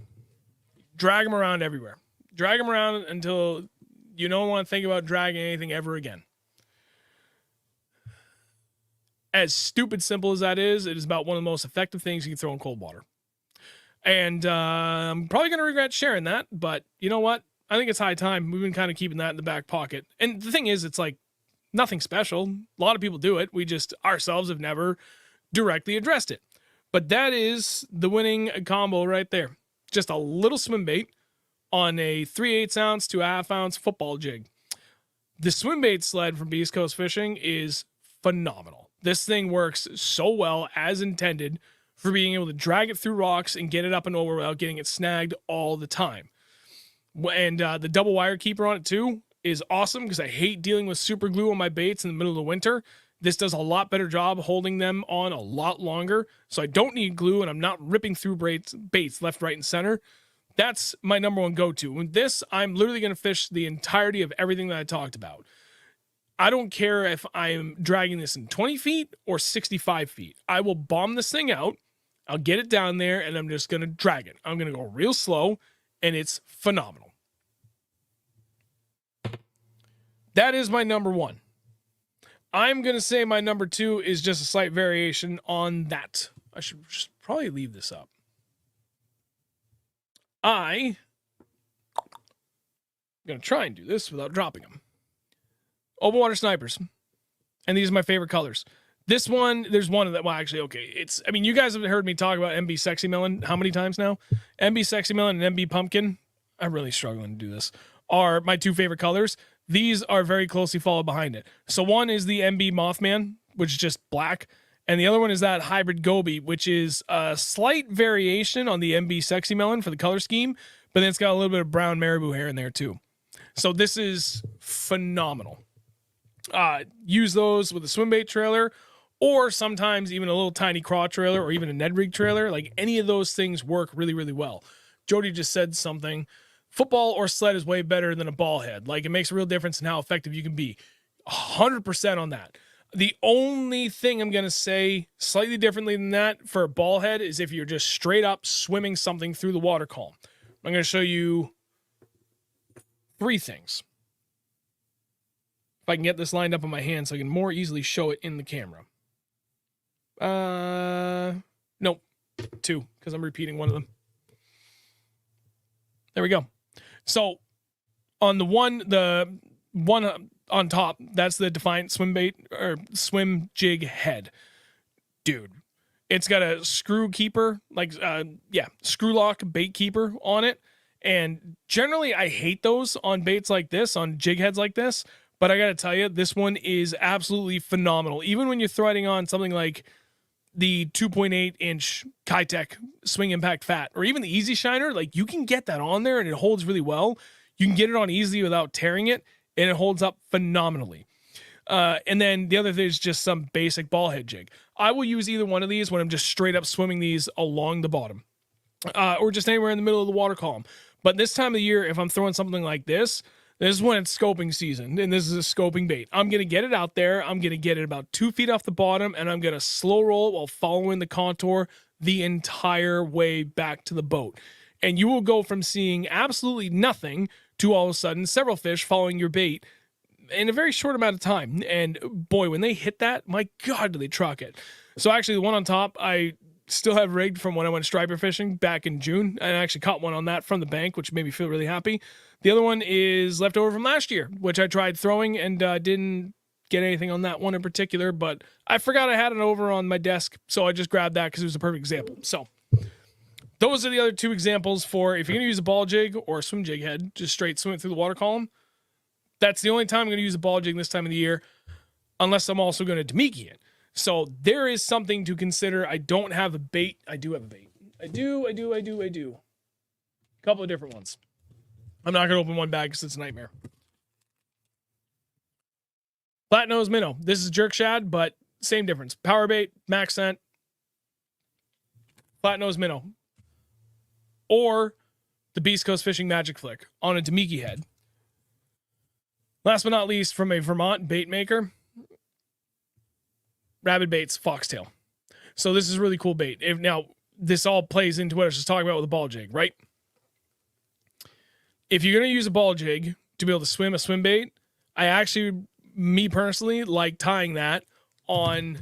drag him around everywhere. Drag him around until you don't want to think about dragging anything ever again. As stupid simple as that is, it is about one of the most effective things you can throw in cold water. And I'm probably going to regret sharing that, but you know what? I think it's high time. We've been kind of keeping that in the back pocket. And the thing is, it's like nothing special. A lot of people do it. We just ourselves have never directly addressed it. But that is the winning combo right there. Just a little swim bait on a 3/8 ounce to a 1/2 ounce football jig. The swim bait sled from Beast Coast Fishing is phenomenal. This thing works so well as intended for being able to drag it through rocks and get it up and over without getting it snagged all the time. And the double wire keeper on it too is awesome because I hate dealing with super glue on my baits in the middle of the winter. This does a lot better job holding them on a lot longer, so I don't need glue and I'm not ripping through baits left, right, and center. That's my number one go-to. With this, I'm literally going to fish the entirety of everything that I talked about. I don't care if I'm dragging this in 20 feet or 65 feet. I will bomb this thing out. I'll get it down there, and I'm just going to drag it. I'm going to go real slow, and it's phenomenal. That is my number one. I'm going to say my number two is just a slight variation on that. I should just probably leave this up. I'm going to try and do this without dropping them. Open water snipers. And these are my favorite colors. This one, there's one of them. Well, actually, okay. You guys have heard me talk about MB Sexy Melon how many times now? MB Sexy Melon and MB Pumpkin, I'm really struggling to do this, are my two favorite colors. These are very closely followed behind it. So one is the MB Mothman, which is just black. And the other one is that hybrid Goby, which is a slight variation on the MB Sexy Melon for the color scheme, but then it's got a little bit of brown marabou hair in there too. So this is phenomenal. Use those with a swim bait trailer, or sometimes even a little tiny craw trailer, or even a Ned rig trailer. Like any of those things work really, really well. Jody just said something. Football or sled is way better than a ball head. Like it makes a real difference in how effective you can be. 100% on that. The only thing I'm going to say slightly differently than that for a ball head is if you're just straight up swimming something through the water column. I'm going to show you 3 things. If I can get this lined up on my hand so I can more easily show it in the camera. Nope. 2, because I'm repeating one of them. There we go. So on the one on top, that's the Defiant swim bait or swim jig head. Dude, it's got a screw keeper, screw lock bait keeper on it. And generally I hate those on baits like this, on jig heads like this. But I got to tell you, this one is absolutely phenomenal. Even when you're threading on something like the 2.8-inch Kitech Swing Impact Fat, or even the Easy Shiner, like you can get that on there and it holds really well. You can get it on easily without tearing it, and it holds up phenomenally. And then the other thing is just some basic ball head jig. I will use either one of these when I'm just straight up swimming these along the bottom, or just anywhere in the middle of the water column. But this time of the year, if I'm throwing something like this is when it's scoping season, and this is a scoping bait. I'm going to get it out there. I'm going to get it about 2 feet off the bottom, and I'm going to slow roll it while following the contour the entire way back to the boat. And you will go from seeing absolutely nothing to all of a sudden several fish following your bait in a very short amount of time. And boy, when they hit that, my God, do they truck it. So actually the one on top, I still have rigged from when I went striper fishing back in June. I actually caught one on that from the bank, which made me feel really happy. The other one is left over from last year, which I tried throwing and didn't get anything on that one in particular, but I forgot I had it over on my desk, so I just grabbed that because it was a perfect example. So those are the other 2 examples for if you're going to use a ball jig or a swim jig head, just straight swim it through the water column. That's the only time I'm going to use a ball jig this time of the year, unless I'm also going to Damiki it. So there is something to consider. I don't have a bait. I do have a bait. I do. A couple of different ones. I'm not going to open one bag because it's a nightmare. Flat nose minnow. This is jerk shad, but same difference. Power bait, max scent, flat nose minnow. Or the Beast Coast Fishing Magic Flick on a Damiki head. Last but not least, from a Vermont bait maker, Rabid Baits Foxtail. So this is a really cool bait. Now, this all plays into what I was just talking about with the ball jig, right? If you're going to use a ball jig, to be able to swim a swim bait, I actually, me personally, like tying that on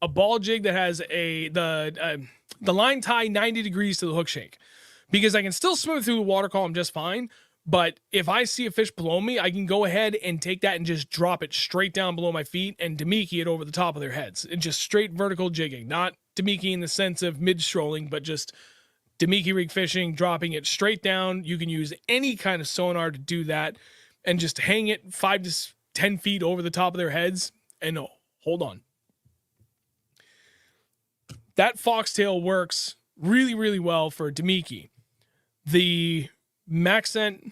a ball jig that has the line tie 90 degrees to the hook shank, because I can still swim through the water column just fine. But if I see a fish below me, I can go ahead and take that and just drop it straight down below my feet and Damiki it over the top of their heads. And just straight vertical jigging, not Damiki in the sense of mid-strolling, but just Damiki rig fishing, dropping it straight down. You can use any kind of sonar to do that and just hang it 5 to 10 feet over the top of their heads. And hold on. That foxtail works really, really well for Damiki. The Maxent,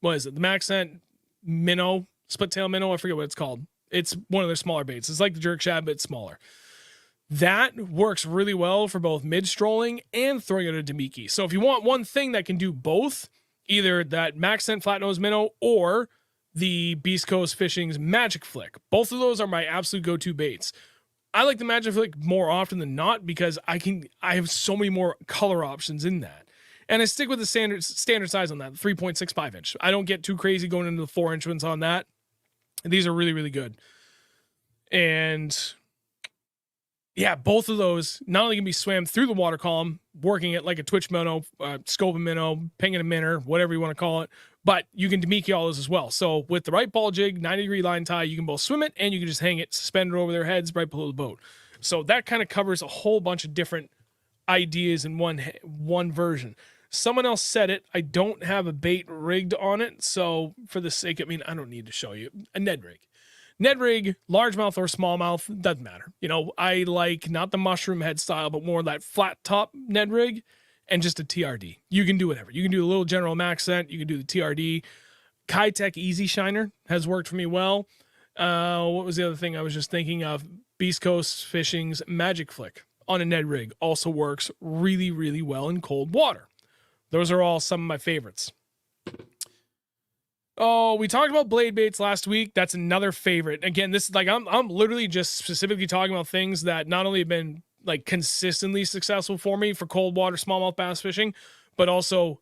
what is it? The Maxent minnow, split tail minnow. I forget what it's called. It's one of their smaller baits. It's like the jerk shad, but it's smaller. That works really well for both mid-strolling and throwing it at Damiki. So if you want one thing that can do both, either that Maxent flat-nose minnow or the Beast Coast Fishing's Magic Flick. Both of those are my absolute go-to baits. I like the Magic Flick more often than not because I have so many more color options in that. And I stick with the standard size on that, 3.65 inch. I don't get too crazy going into the 4-inch ones on that. These are really, really good. And yeah, both of those not only can be swam through the water column, working it like a twitch minnow, scope a minnow, pinging a minnow, whatever you want to call it, but you can Damiki all those as well. So with the right ball jig, 90-degree line tie, you can both swim it and you can just hang it suspended over their heads right below the boat. So that kind of covers a whole bunch of different ideas in one version. Someone else said it. I don't have a bait rigged on it. So for the sake, I don't need to show you a Ned rig. Ned rig, largemouth or smallmouth, doesn't matter. I like not the mushroom head style, but more that flat top Ned rig and just a TRD. You can do whatever. You can do a little General Maxent. You can do the TRD. Kitech Easy Shiner has worked for me well. What was the other thing I was just thinking of? Beast Coast Fishing's Magic Flick on a Ned rig also works really, really well in cold water. Those are all some of my favorites. Oh, we talked about blade baits last week. That's another favorite. Again, this is like I'm literally just specifically talking about things that not only have been like consistently successful for me for cold water smallmouth bass fishing, but also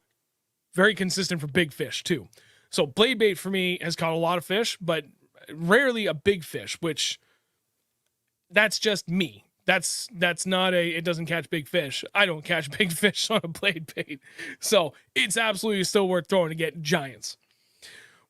very consistent for big fish too. So blade bait for me has caught a lot of fish, but rarely a big fish, which that's just me. That's not it doesn't catch big fish. I don't catch big fish on a blade bait. So it's absolutely still worth throwing to get giants.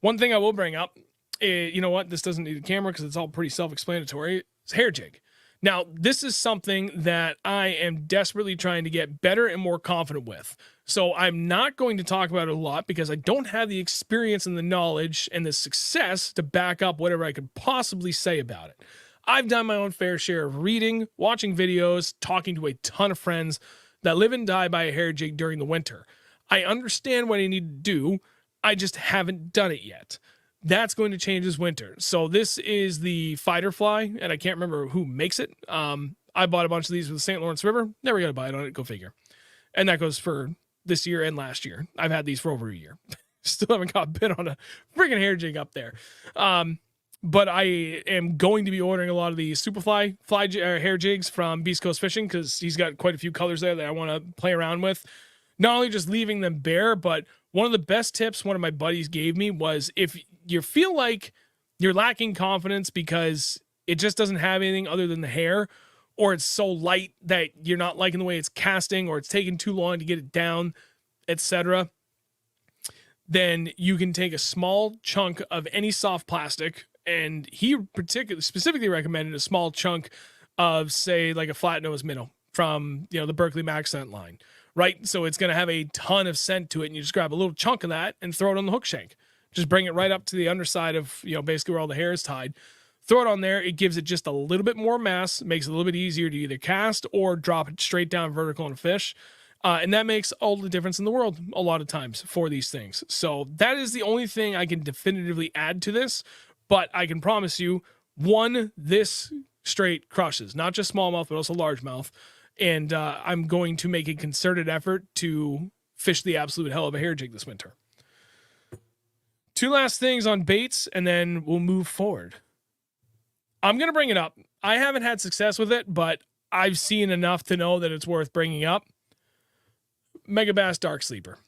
One thing I will bring up, you know what? This doesn't need a camera because it's all pretty self-explanatory. It's hair jig. Now, this is something that I am desperately trying to get better and more confident with. So I'm not going to talk about it a lot because I don't have the experience and the knowledge and the success to back up whatever I could possibly say about it. I've done my own fair share of reading, watching videos, talking to a ton of friends that live and die by a hair jig during the winter. I understand what I need to do. I just haven't done it yet. That's going to change this winter. So this is the Fighter Fly, and I can't remember who makes it. I bought a bunch of these with the St. Lawrence River. Never got a bite on it. Go figure. And that goes for this year and last year. I've had these for over a year. Still haven't got bit on a freaking hair jig up there. But I am going to be ordering a lot of the Superfly hair jigs from Beast Coast Fishing because he's got quite a few colors there that I want to play around with. Not only just leaving them bare, but one of the best tips one of my buddies gave me was if you feel like you're lacking confidence because it just doesn't have anything other than the hair, or it's so light that you're not liking the way it's casting, or it's taking too long to get it down, etc., then you can take a small chunk of any soft plastic, and he specifically recommended a small chunk of, say, like a flat nose minnow from the Berkeley Maxent line. Right? So it's going to have a ton of scent to it, and you just grab a little chunk of that and throw it on the hook shank. Just bring it right up to the underside of, basically where all the hair is tied. Throw it on there. It gives it just a little bit more mass, makes it a little bit easier to either cast or drop it straight down vertical on a fish. And that makes all the difference in the world a lot of times for these things. So that is the only thing I can definitively add to this, but I can promise you, this straight crushes, not just smallmouth, but also largemouth. And I'm going to make a concerted effort to fish the absolute hell of a hair jig this winter. Two last things on baits, and then we'll move forward. I'm going to bring it up. I haven't had success with it, but I've seen enough to know that it's worth bringing up. Megabass Dark Sleeper.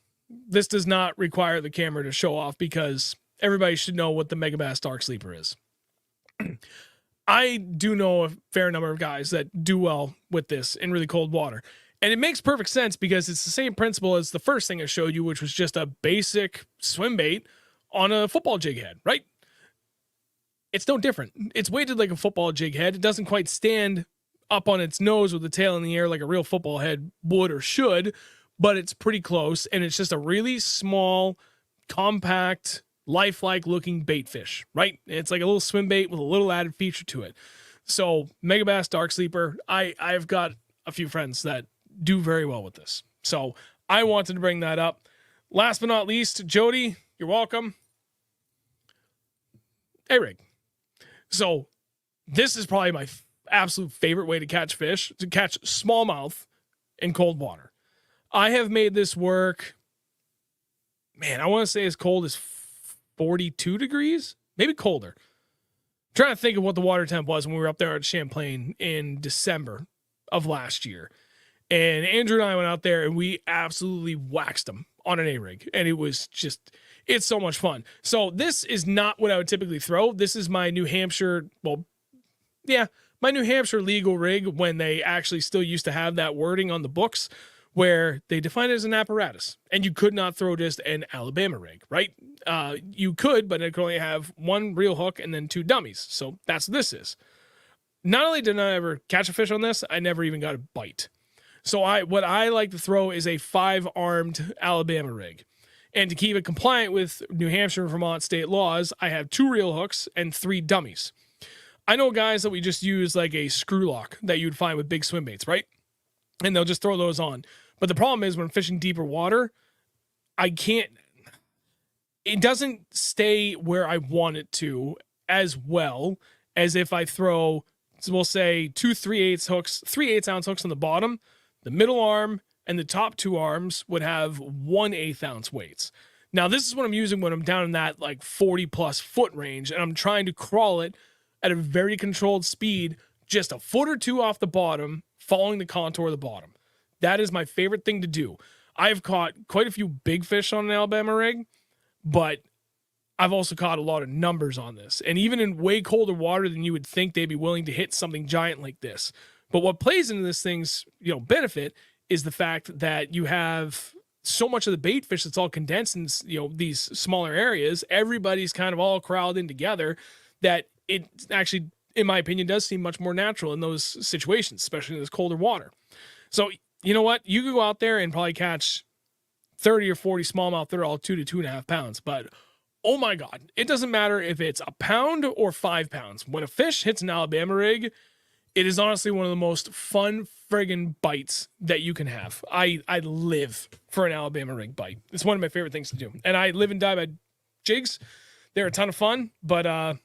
this does not require the camera to show off because everybody should know what the Megabass Dark Sleeper is. I do know a fair number of guys that do well with this in really cold water. And it makes perfect sense because it's the same principle as the first thing I showed you, which was just a basic swim bait on a football jig head, right? It's no different. It's weighted like a football jig head. It doesn't quite stand up on its nose with the tail in the air like a real football head would or should, but it's pretty close. And it's just a really small, compact, lifelike looking bait fish, right? It's like a little swim bait with a little added feature to it. So Megabass Dark Sleeper, I've got a few friends that do very well with this. So I wanted to bring that up. Last but not least, Jody, you're welcome. A-rig. So this is probably my absolute favorite way to catch fish, to catch smallmouth in cold water. I have made this work, man, I want to say as cold as 42 degrees, maybe colder. I'm trying to think of what the water temp was when we were up there at Champlain in December of last year. And Andrew and I went out there and we absolutely waxed them on an A-rig. And it was just, it's so much fun. So this is not what I would typically throw. This is my New Hampshire, my New Hampshire legal rig when they actually still used to have that wording on the books where they define it as an apparatus. And you could not throw just an Alabama rig, right? You could, but it could only have one reel hook and then two dummies. So that's what this is. Not only did I ever catch a fish on this, I never even got a bite. So what I like to throw is a 5-armed Alabama rig. And to keep it compliant with New Hampshire and Vermont state laws, I have 2 reel hooks and 3 dummies. I know guys that we just use like a screw lock that you'd find with big swim baits, right? And they'll just throw those on. But the problem is when fishing deeper water, it doesn't stay where I want it to as well as if I throw, we'll say 2 3/8 hooks, 3/8 ounce hooks on the bottom. The middle arm and the top 2 arms would have 1/8 ounce weights. Now, this is what I'm using when I'm down in that like 40 plus foot range and I'm trying to crawl it at a very controlled speed, just a foot or 2 off the bottom, following the contour of the bottom. That is my favorite thing to do. I've caught quite a few big fish on an Alabama rig, but I've also caught a lot of numbers on this. And even in way colder water than you would think they'd be willing to hit something giant like this. But what plays into this thing's, benefit is the fact that you have so much of the bait fish that's all condensed in, these smaller areas. Everybody's kind of all crowded in together that it actually, in my opinion, does seem much more natural in those situations, especially in this colder water. So, you know what? You could go out there and probably catch 30 or 40 smallmouth that are all 2 to 2.5 pounds. But, oh my God, it doesn't matter if it's a pound or 5 pounds. When a fish hits an Alabama rig, it is honestly one of the most fun friggin' bites that you can have. I live for an Alabama rig bite. It's one of my favorite things to do. And I live and die by jigs. They're a ton of fun, but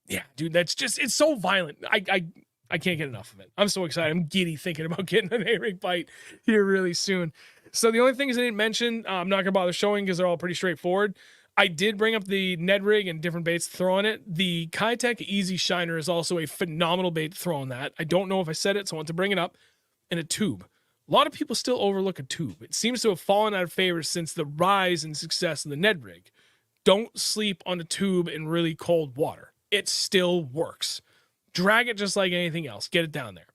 yeah, dude, it's so violent. I can't get enough of it. I'm so excited. I'm giddy thinking about getting an A-rig bite here really soon. So the only things I didn't mention, I'm not going to bother showing because they're all pretty straightforward. I did bring up the Ned rig and different baits to throw on it. The Kitech Easy Shiner is also a phenomenal bait to throw on that. I don't know if I said it, so I want to bring it up. And a tube. A lot of people still overlook a tube. It seems to have fallen out of favor since the rise in success of the Ned rig. Don't sleep on a tube in really cold water. It still works. Drag it just like anything else. Get it down there.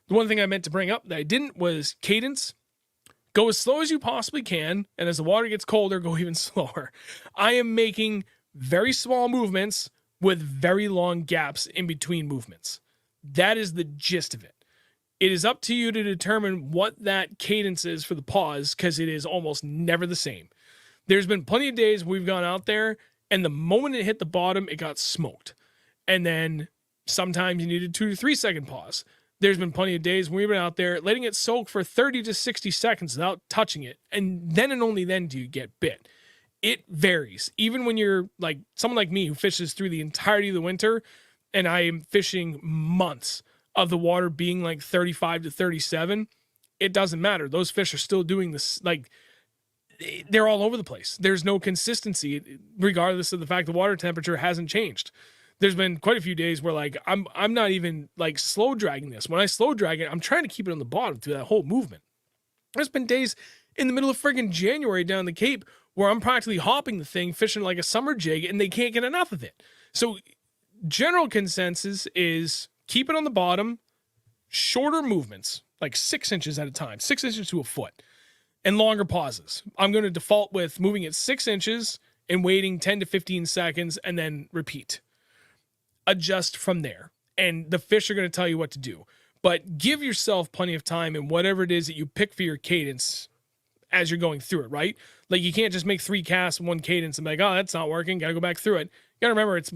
The one thing I meant to bring up that I didn't was cadence. Go as slow as you possibly can, and as the water gets colder, go even slower. I am making very small movements with very long gaps in between movements. That is the gist of it. It is up to you to determine what that cadence is for the pause, because it is almost never the same. There's been plenty of days we've gone out there, and the moment it hit the bottom, it got smoked. And then sometimes you need a 2 to 3 second pause. There's been plenty of days when we've been out there letting it soak for 30 to 60 seconds without touching it. And then and only then do you get bit. It varies. Even when you're like someone like me who fishes through the entirety of the winter, and I am fishing months of the water being like 35 to 37, it doesn't matter. Those fish are still doing this. Like, they're all over the place. There's no consistency regardless of the fact the water temperature hasn't changed. There's been quite a few days where like I'm not even like slow dragging this. When I slow drag it, I'm trying to keep it on the bottom through that whole movement. There's been days in the middle of friggin' January down the Cape where I'm practically hopping the thing, fishing like a summer jig, and they can't get enough of it. So general consensus is keep it on the bottom, shorter movements, like 6 inches at a time, 6 inches to a foot, and longer pauses. I'm going to default with moving it 6 inches and waiting 10 to 15 seconds and then repeat. Adjust from there. And the fish are going to tell you what to do. But give yourself plenty of time in whatever it is that you pick for your cadence as you're going through it, right? Like you can't just make 3 casts in one cadence and be like, oh, that's not working. Got to go back through it. You got to remember, it's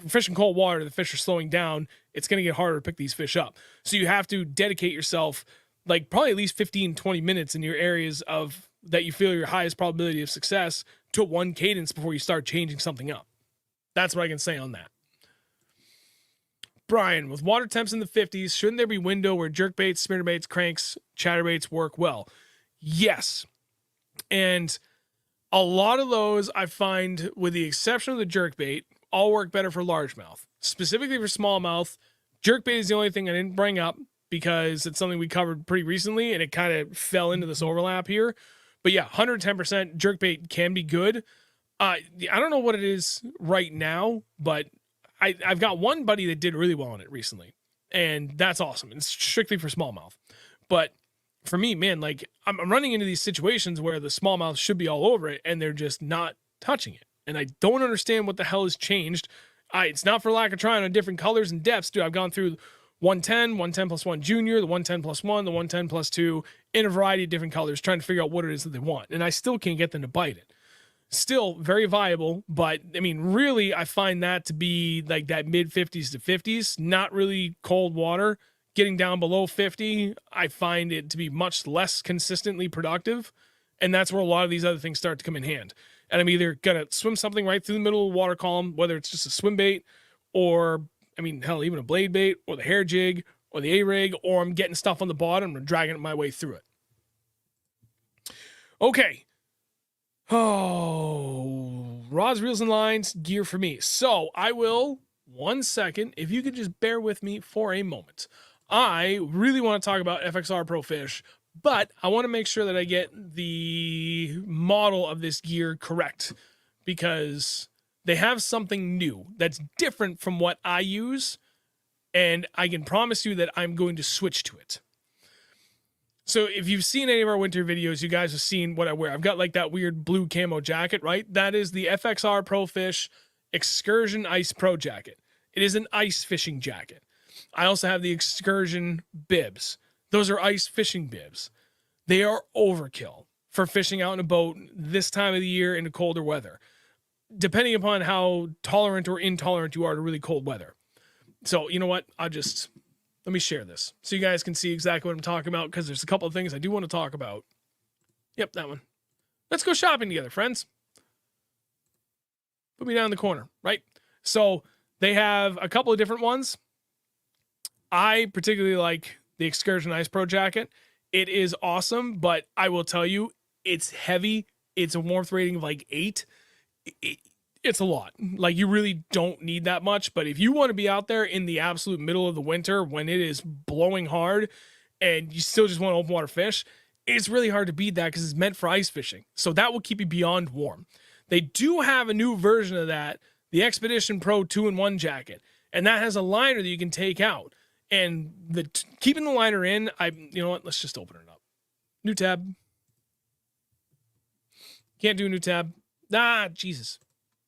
fishing cold water. The fish are slowing down. It's going to get harder to pick these fish up. So you have to dedicate yourself like probably at least 15, 20 minutes in your areas of that you feel your highest probability of success to one cadence before you start changing something up. That's what I can say on that. Brian, with water temps in the 50s, shouldn't there be window where jerkbaits, spinnerbaits, cranks, chatterbaits work well? Yes. And a lot of those I find, with the exception of the jerkbait, all work better for largemouth. Specifically for smallmouth, jerkbait is the only thing I didn't bring up because it's something we covered pretty recently and it kind of fell into this overlap here. But yeah, 110% jerkbait can be good. I don't know what it is right now, but I've got one buddy that did really well on it recently, and that's awesome. It's strictly for smallmouth. But for me, man, like I'm running into these situations where the smallmouth should be all over it, and they're just not touching it. And I don't understand what the hell has changed. It's not for lack of trying on different colors and depths, dude. I've gone through 110, 110 plus 1 junior, the 110 plus 1, the 110 plus 2, in a variety of different colors, trying to figure out what it is that they want. And I still can't get them to bite it. Still very viable, but I mean, really, I find that to be like that mid 50s to 50s, not really cold water. Getting down below 50, I find it to be much less consistently productive. And that's where a lot of these other things start to come in hand. And I'm either going to swim something right through the middle of the water column, whether it's just a swim bait or, I mean, hell, even a blade bait or the hair jig or the A-rig, or I'm getting stuff on the bottom and dragging it my way through it. Okay. Oh, rods, reels, and lines, gear for me. So I will, 1 second, if you could just bear with me for a moment. I really want to talk about FXR Pro Fish, but I want to make sure that I get the model of this gear correct because they have something new that's different from what I use, and I can promise you that I'm going to switch to it. So if you've seen any of our winter videos, you guys have seen what I wear. I've got like that weird blue camo jacket, right? That is the FXR Pro Fish Excursion Ice Pro jacket. It is an ice fishing jacket. I also have the Excursion bibs. Those are ice fishing bibs. They are overkill for fishing out in a boat this time of the year in the colder weather, depending upon how tolerant or intolerant you are to really cold weather. So you know what? Let me share this so you guys can see exactly what I'm talking about, because there's a couple of things I do want to talk about. Yep, that one. Let's go shopping together, friends. Put me down in the corner, right? So they have a couple of different ones. I particularly like the Excursion Ice Pro jacket. It is awesome, but I will tell you, it's heavy. It's a warmth rating of like 8. It's a lot. Like, you really don't need that much, but if you want to be out there in the absolute middle of the winter when it is blowing hard and you still just want to open water fish, it's really hard to beat that because it's meant for ice fishing. So that will keep you beyond warm. They do have a new version of that, the Expedition Pro 2-in-1 jacket, and that has a liner that you can take out. And keeping the liner in, you know what? Let's just open it up. New tab. Can't do a new tab. Jesus.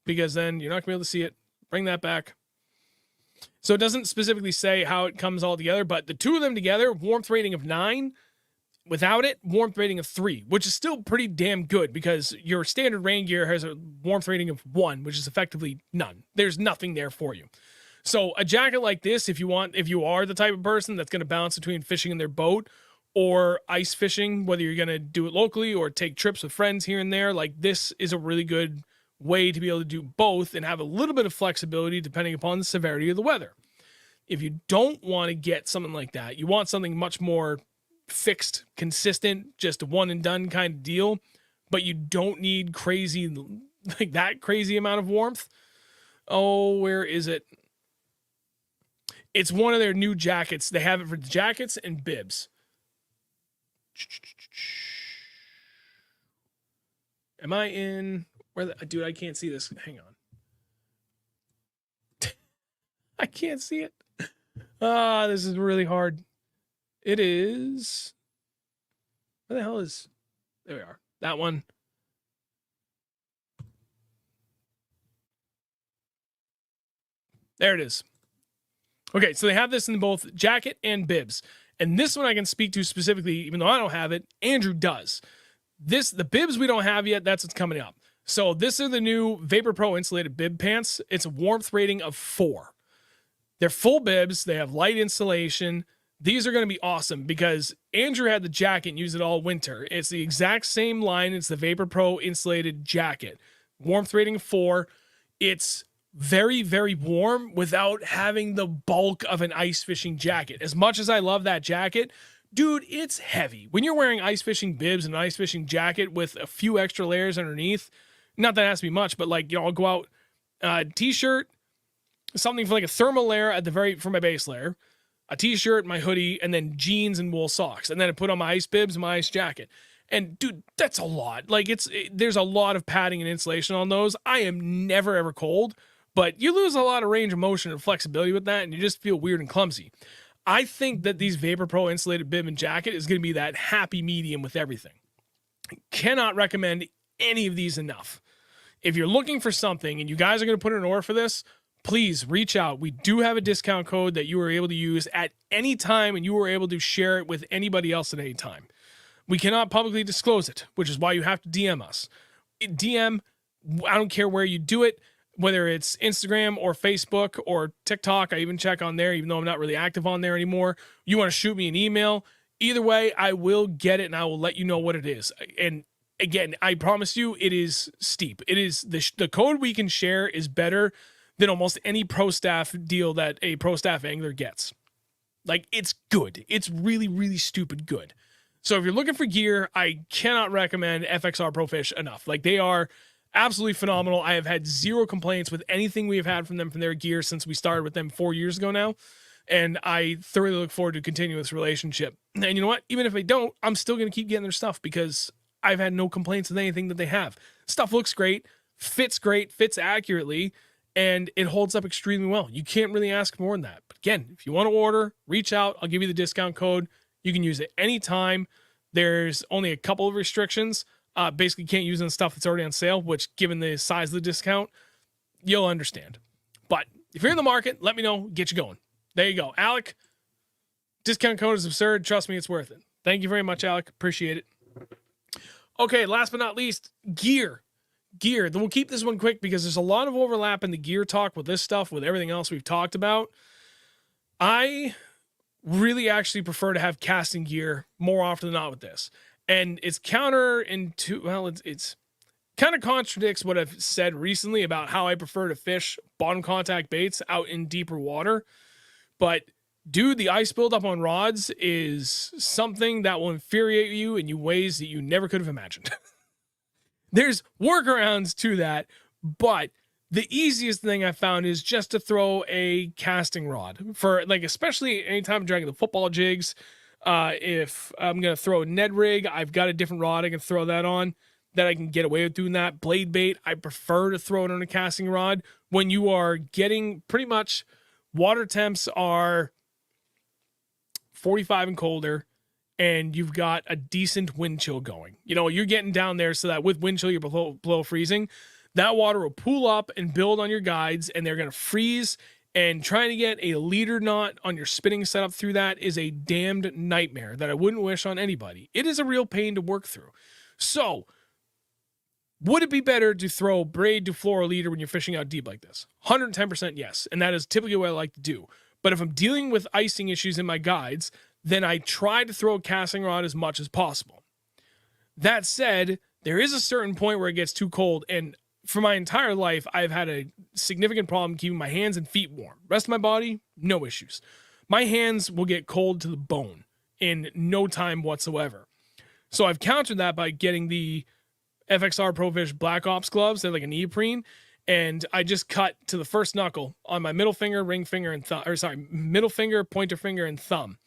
Because then you're not going to be able to see it. Bring that back. So it doesn't specifically say how it comes all together, but the two of them together, warmth rating of 9. Without it, warmth rating of 3, which is still pretty damn good because your standard rain gear has a warmth rating of 1, which is effectively none. There's nothing there for you. So a jacket like this, if you are the type of person that's going to bounce between fishing in their boat or ice fishing, whether you're going to do it locally or take trips with friends here and there, like this is a really good way to be able to do both and have a little bit of flexibility depending upon the severity of the weather. If you don't want to get something like that, you want something much more fixed, consistent, just a one and done kind of deal, but you don't need crazy, like that crazy amount of warmth. Oh, where is it? It's one of their new jackets. They have it for jackets and bibs. Am I in where dude, I can't see this. Hang on. I can't see it. This is really hard. It is. Where the hell is. There we are. That one. There it is. Okay, so they have this in both jacket and bibs. And this one I can speak to specifically, even though I don't have it. Andrew does. The bibs we don't have yet, that's what's coming up. So this are the new Vapor Pro insulated bib pants. It's a warmth rating of 4. They're full bibs. They have light insulation. These are going to be awesome because Andrew had the jacket and used it all winter. It's the exact same line. It's the Vapor Pro insulated jacket. Warmth rating of 4. It's very, very warm without having the bulk of an ice fishing jacket. As much as I love that jacket, dude, it's heavy. When you're wearing ice fishing bibs and an ice fishing jacket with a few extra layers underneath, not that it has to be much, but like, I'll go out, t-shirt, something for like a thermal layer at the very, for my base layer, a t-shirt, my hoodie, and then jeans and wool socks. And then I put on my ice bibs and my ice jacket. And dude, that's a lot. Like there's a lot of padding and insulation on those. I am never ever cold, but you lose a lot of range of motion and flexibility with that. And you just feel weird and clumsy. I think that these Vapor Pro insulated bib and jacket is going to be that happy medium with everything. Cannot recommend any of these enough. If you're looking for something and you guys are going to put in an order for this, please reach out. We do have a discount code that you are able to use at any time and you are able to share it with anybody else at any time. We cannot publicly disclose it, which is why you have to DM us. DM, I don't care where you do it, whether it's Instagram or Facebook or TikTok. I even check on there, even though I'm not really active on there anymore. You want to shoot me an email. Either way, I will get it and I will let you know what it is. And again, I promise you, it is steep. It is the code we can share is better than almost any pro staff deal that a pro staff angler gets. Like, it's good. It's really, really stupid good. So if you're looking for gear, I cannot recommend FXR Pro Fish enough. Like, they are absolutely phenomenal. I have had 0 complaints with anything we have had from them from their gear since we started with them 4 years ago now. And I thoroughly look forward to continuing this relationship. And you know what? Even if I don't, I'm still going to keep getting their stuff because I've had no complaints with anything that they have. Stuff looks great, fits accurately, and it holds up extremely well. You can't really ask more than that. But again, if you want to order, reach out. I'll give you the discount code. You can use it anytime. There's only a couple of restrictions. Basically can't use it on stuff that's already on sale, which given the size of the discount, you'll understand. But if you're in the market, let me know, get you going. There you go. Alec, discount code is absurd. Trust me, it's worth it. Thank you very much, Alec. Appreciate it. Okay, last but not least, gear. Then we'll keep this one quick because there's a lot of overlap in the gear talk with this stuff, with everything else we've talked about. I really actually prefer to have casting gear more often than not with this. And it's it's kind of contradicts what I've said recently about how I prefer to fish bottom contact baits out in deeper water. But dude, the ice buildup on rods is something that will infuriate you in ways that you never could have imagined. There's workarounds to that, but the easiest thing I found is just to throw a casting rod for, like, especially anytime I'm dragging the football jigs. If I'm going to throw a Ned rig, I've got a different rod I can throw that on that I can get away with doing that. Blade bait, I prefer to throw it on a casting rod when you are getting pretty much water temps are 45 and colder, and you've got a decent wind chill going. You know, you're getting down there so that with wind chill, you're below freezing. That water will pool up and build on your guides, and they're going to freeze. And trying to get a leader knot on your spinning setup through that is a damned nightmare that I wouldn't wish on anybody. It is a real pain to work through. So, would it be better to throw braid to fluoro leader when you're fishing out deep like this? 110% yes. And that is typically what I like to do. But if I'm dealing with icing issues in my guides, then I try to throw a casting rod as much as possible. That said, there is a certain point where it gets too cold, and for my entire life, I've had a significant problem keeping my hands and feet warm. Rest of my body, no issues. My hands will get cold to the bone in no time whatsoever. So I've countered that by getting the FXR Pro Fish Black Ops gloves. They're like a neoprene. And I just cut to the first knuckle on my middle finger, ring finger, and middle finger, pointer finger, and thumb.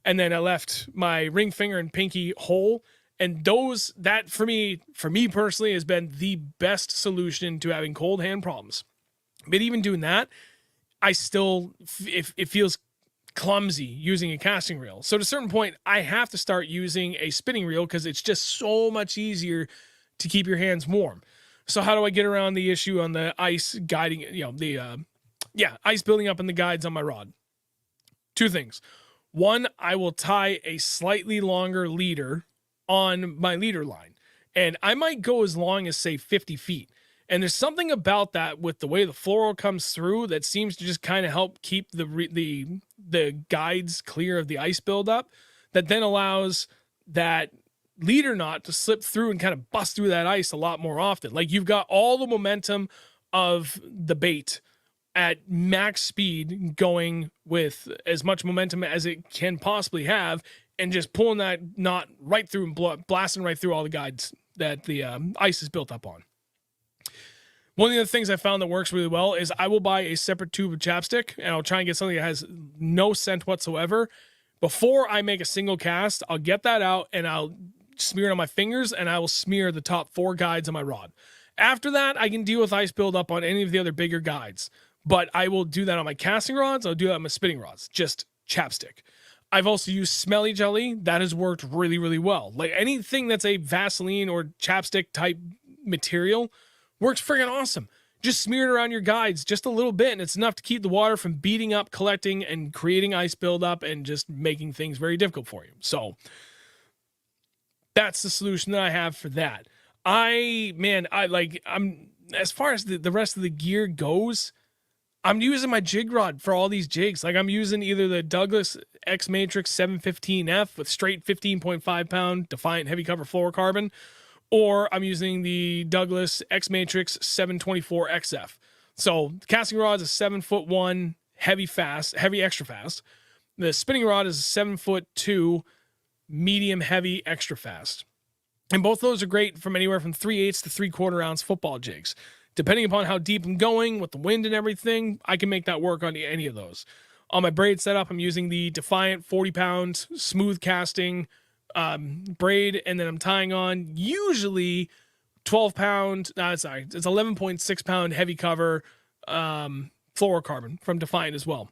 And then I left my ring finger and pinky whole And that for me personally has been the best solution to having cold hand problems. But even doing that, I still, it feels clumsy using a casting reel. So at a certain point, I have to start using a spinning reel because it's just so much easier to keep your hands warm. So how do I get around the issue on the ice guiding, ice building up in the guides on my rod? Two things. One, I will tie a slightly longer leader on my leader line, and I might go as long as, say, 50 feet. And there's something about that with the way the floral comes through that seems to just kind of help keep the guides clear of the ice buildup, that then allows that leader knot to slip through and kind of bust through that ice a lot more often. Like, you've got all the momentum of the bait at max speed going with as much momentum as it can possibly have, and just pulling that knot right through and blasting right through all the guides that the ice is built up on. One of the other things I found that works really well is I will buy a separate tube of chapstick, and I'll try and get something that has no scent whatsoever. Before I make a single cast, I'll get that out and I'll smear it on my fingers, and I will smear the top 4 guides on my rod. After that, I can deal with ice buildup on any of the other bigger guides, but I will do that on my casting rods. I'll do that on my spinning rods, just chapstick. I've also used smelly jelly. That has worked really, really well. Like, anything that's a Vaseline or chapstick type material works friggin' awesome. Just smear it around your guides just a little bit, and it's enough to keep the water from beating up, collecting, and creating ice buildup and just making things very difficult for you. So that's the solution that I have for that. I'm as far as the rest of the gear goes, I'm using my jig rod for all these jigs. Like, I'm using either the Douglas X Matrix 715F with straight 15.5 pound Defiant heavy cover fluorocarbon, or I'm using the Douglas X Matrix 724 XF. So the casting rod is a 7'1" heavy extra fast. The spinning rod is a 7'2" medium heavy extra fast. And both those are great from anywhere from 3/8 to 3/4 ounce football jigs. Depending upon how deep I'm going with the wind and everything, I can make that work on any of those. On my braid setup, I'm using the Defiant 40-pound smooth casting braid, and then I'm tying on usually 12-pound, it's 11.6-pound heavy cover fluorocarbon from Defiant as well.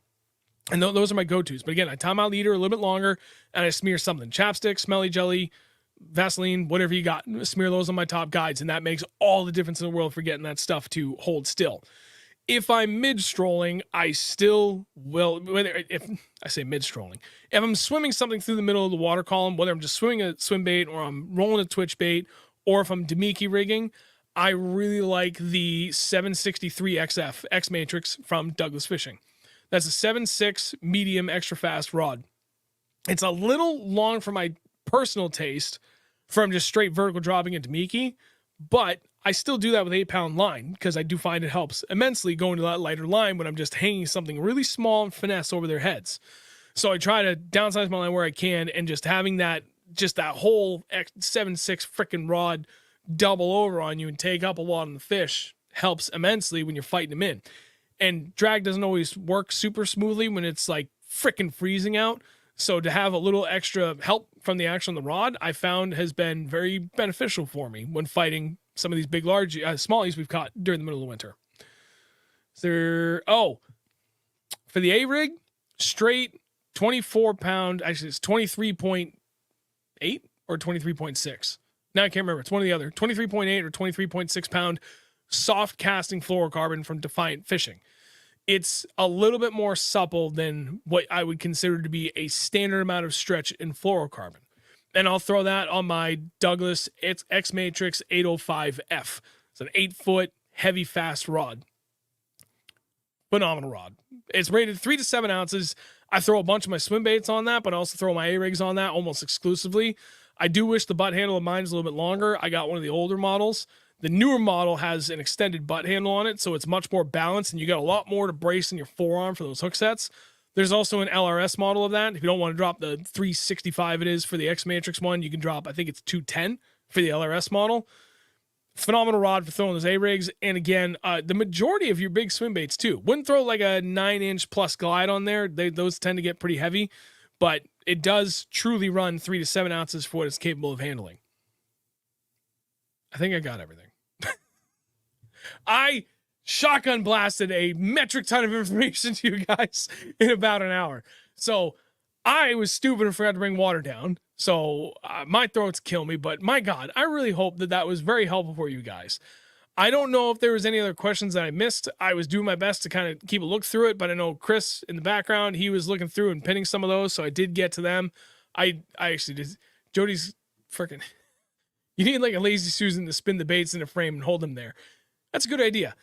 And those are my go-tos. But again, I tie my leader a little bit longer, and I smear something. Chapstick, smelly jelly, Vaseline, whatever you got, smear those on my top guides, and that makes all the difference in the world for getting that stuff to hold still. If I'm mid-strolling, I still will, if I say mid-strolling, if I'm swimming something through the middle of the water column, whether I'm just swimming a swim bait or I'm rolling a twitch bait, or if I'm Demiki rigging, I really like the 763 XF X Matrix from Douglas Fishing. That's a 7.6 medium extra fast rod. It's a little long for my personal taste from just straight vertical dropping into Demiki, but I still do that with 8-pound line because I do find it helps immensely going to that lighter line when I'm just hanging something really small and finesse over their heads. So I try to downsize my line where I can, and just having that whole 7.6 freaking rod double over on you and take up a lot on the fish helps immensely when you're fighting them in. And drag doesn't always work super smoothly when it's like freaking freezing out. So to have a little extra help from the action on the rod, I found has been very beneficial for me when fighting some of these big, large smallies we've caught during the middle of the winter. For the A-rig, straight 24-pound, actually it's 23.8 or 23.6. Now I can't remember. It's one or the other. 23.8 or 23.6 pound soft casting fluorocarbon from Defiant Fishing. It's a little bit more supple than what I would consider to be a standard amount of stretch in fluorocarbon. And I'll throw that on my Douglas X Matrix 805F. It's an 8-foot heavy fast rod. Phenomenal rod. It's rated 3 to 7 ounces. I throw a bunch of my swim baits on that, but I also throw my A-rigs on that almost exclusively. I do wish the butt handle of mine is a little bit longer. I got one of the older models. The newer model has an extended butt handle on it, so it's much more balanced, and you got a lot more to brace in your forearm for those hook sets. There's also an LRS model of that. If you don't want to drop the 365 it is for the X Matrix one, you can drop, I think it's 210 for the LRS model. Phenomenal rod for throwing those A-rigs. And again, the majority of your big swim baits too. Wouldn't throw like a 9-inch plus glide on there. Those tend to get pretty heavy, but it does truly run 3 to 7 ounces for what it's capable of handling. I think I got everything. I shotgun blasted a metric ton of information to you guys in about an hour. So I was stupid and forgot to bring water down. So my throats kill me, but my God, I really hope that that was very helpful for you guys. I don't know if there was any other questions that I missed. I was doing my best to kind of keep a look through it, but I know Chris in the background, he was looking through and pinning some of those, so I did get to them. I actually did. Jody's freaking, you need like a lazy Susan to spin the baits in a frame and hold them there. That's a good idea.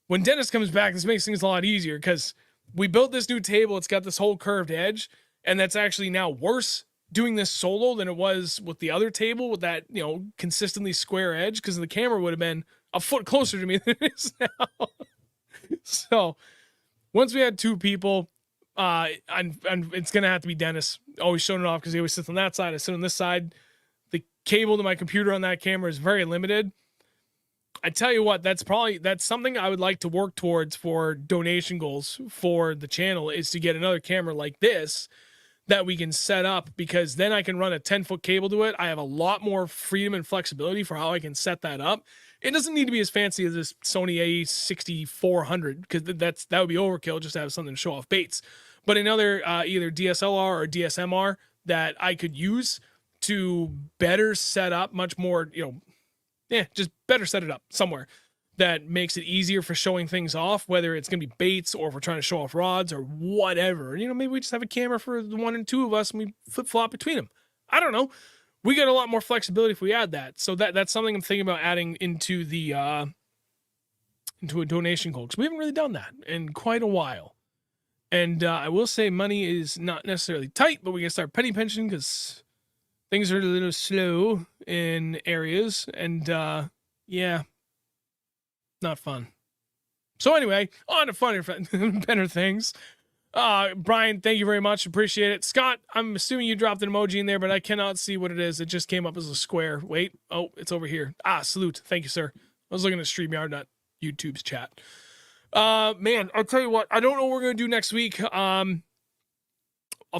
When Dennis comes back, this makes things a lot easier because we built this new table. It's got this whole curved edge, and that's actually now worse doing this solo than it was with the other table with that, you know, consistently square edge, because the camera would have been a foot closer to me than it is now. So once we had two people, and it's going to have to be Dennis always showing it off because he always sits on that side. I sit on this side. The cable to my computer on that camera is very limited. I tell you what, that's something I would like to work towards for donation goals for the channel, is to get another camera like this that we can set up, because then I can run a 10-foot cable to it. I have a lot more freedom and flexibility for how I can set that up. It doesn't need to be as fancy as this Sony A6400, because that would be overkill just to have something to show off baits. But another either DSLR or DSMR that I could use to better set up, much more, just better set it up somewhere that makes it easier for showing things off, whether it's going to be baits or if we're trying to show off rods or whatever. Maybe we just have a camera for the one and two of us and we flip-flop between them. I don't know. We get a lot more flexibility if we add that. So that's something I'm thinking about adding into the into a donation goal, because we haven't really done that in quite a while. And I will say money is not necessarily tight, but we can start penny pinching because things are a little slow in areas. And yeah, not fun. So anyway, on to funner, better things. Brian, thank you very much. Appreciate it. Scott, I'm assuming you dropped an emoji in there, but I cannot see what it is. It just came up as a square. Wait. Oh, it's over here. Salute. Thank you, sir. I was looking at StreamYard, not YouTube's chat. Man, I'll tell you what. I don't know what we're going to do next week. I'll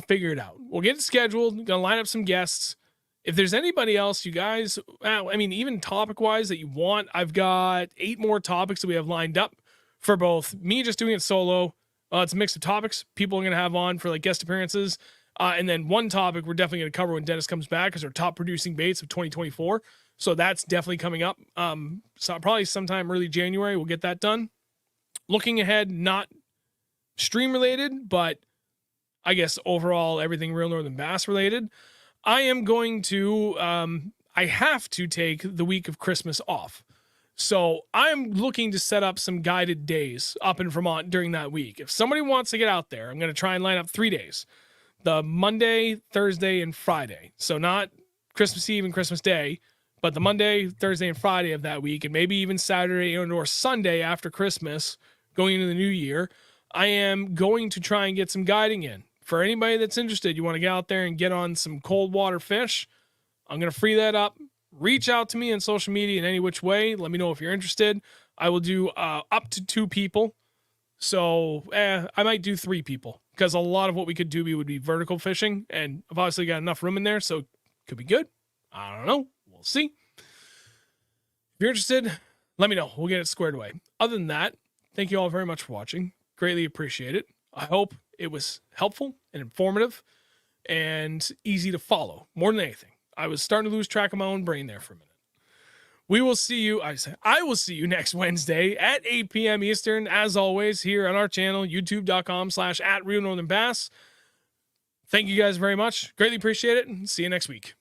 figure it out. We'll get it scheduled. Going to line up some guests. If there's anybody else, you guys, even topic-wise that you want, I've got 8 more topics that we have lined up for both me just doing it solo. It's a mix of topics people are going to have on for like guest appearances. And then one topic we're definitely going to cover when Dennis comes back, because our top producing baits of 2024. So that's definitely coming up. So probably sometime early January, we'll get that done. Looking ahead, not stream related, but I guess overall everything Real Northern Bass related. I am going to, I have to take the week of Christmas off. So I'm looking to set up some guided days up in Vermont during that week. If somebody wants to get out there, I'm going to try and line up 3 days. The Monday, Thursday, and Friday. So not Christmas Eve and Christmas Day, but the Monday, Thursday, and Friday of that week, and maybe even Saturday or Sunday after Christmas going into the new year. I am going to try and get some guiding in. For anybody that's interested, you want to get out there and get on some cold water fish, I'm going to free that up. Reach out to me on social media in any which way. Let me know if you're interested. I will do up to 2 people. So I might do 3 people, because a lot of what we could do would be vertical fishing, and I've obviously got enough room in there, so it could be good. I don't know. We'll see. If you're interested, let me know. We'll get it squared away. Other than that, thank you all very much for watching. Greatly appreciate it. I hope it was helpful and informative and easy to follow more than anything. I was starting to lose track of my own brain there for a minute. We will see you. I will see you next Wednesday at 8 p.m. Eastern, as always, here on our channel, youtube.com/@ReelNorthernBass. Thank you guys very much. Greatly appreciate it. See you next week.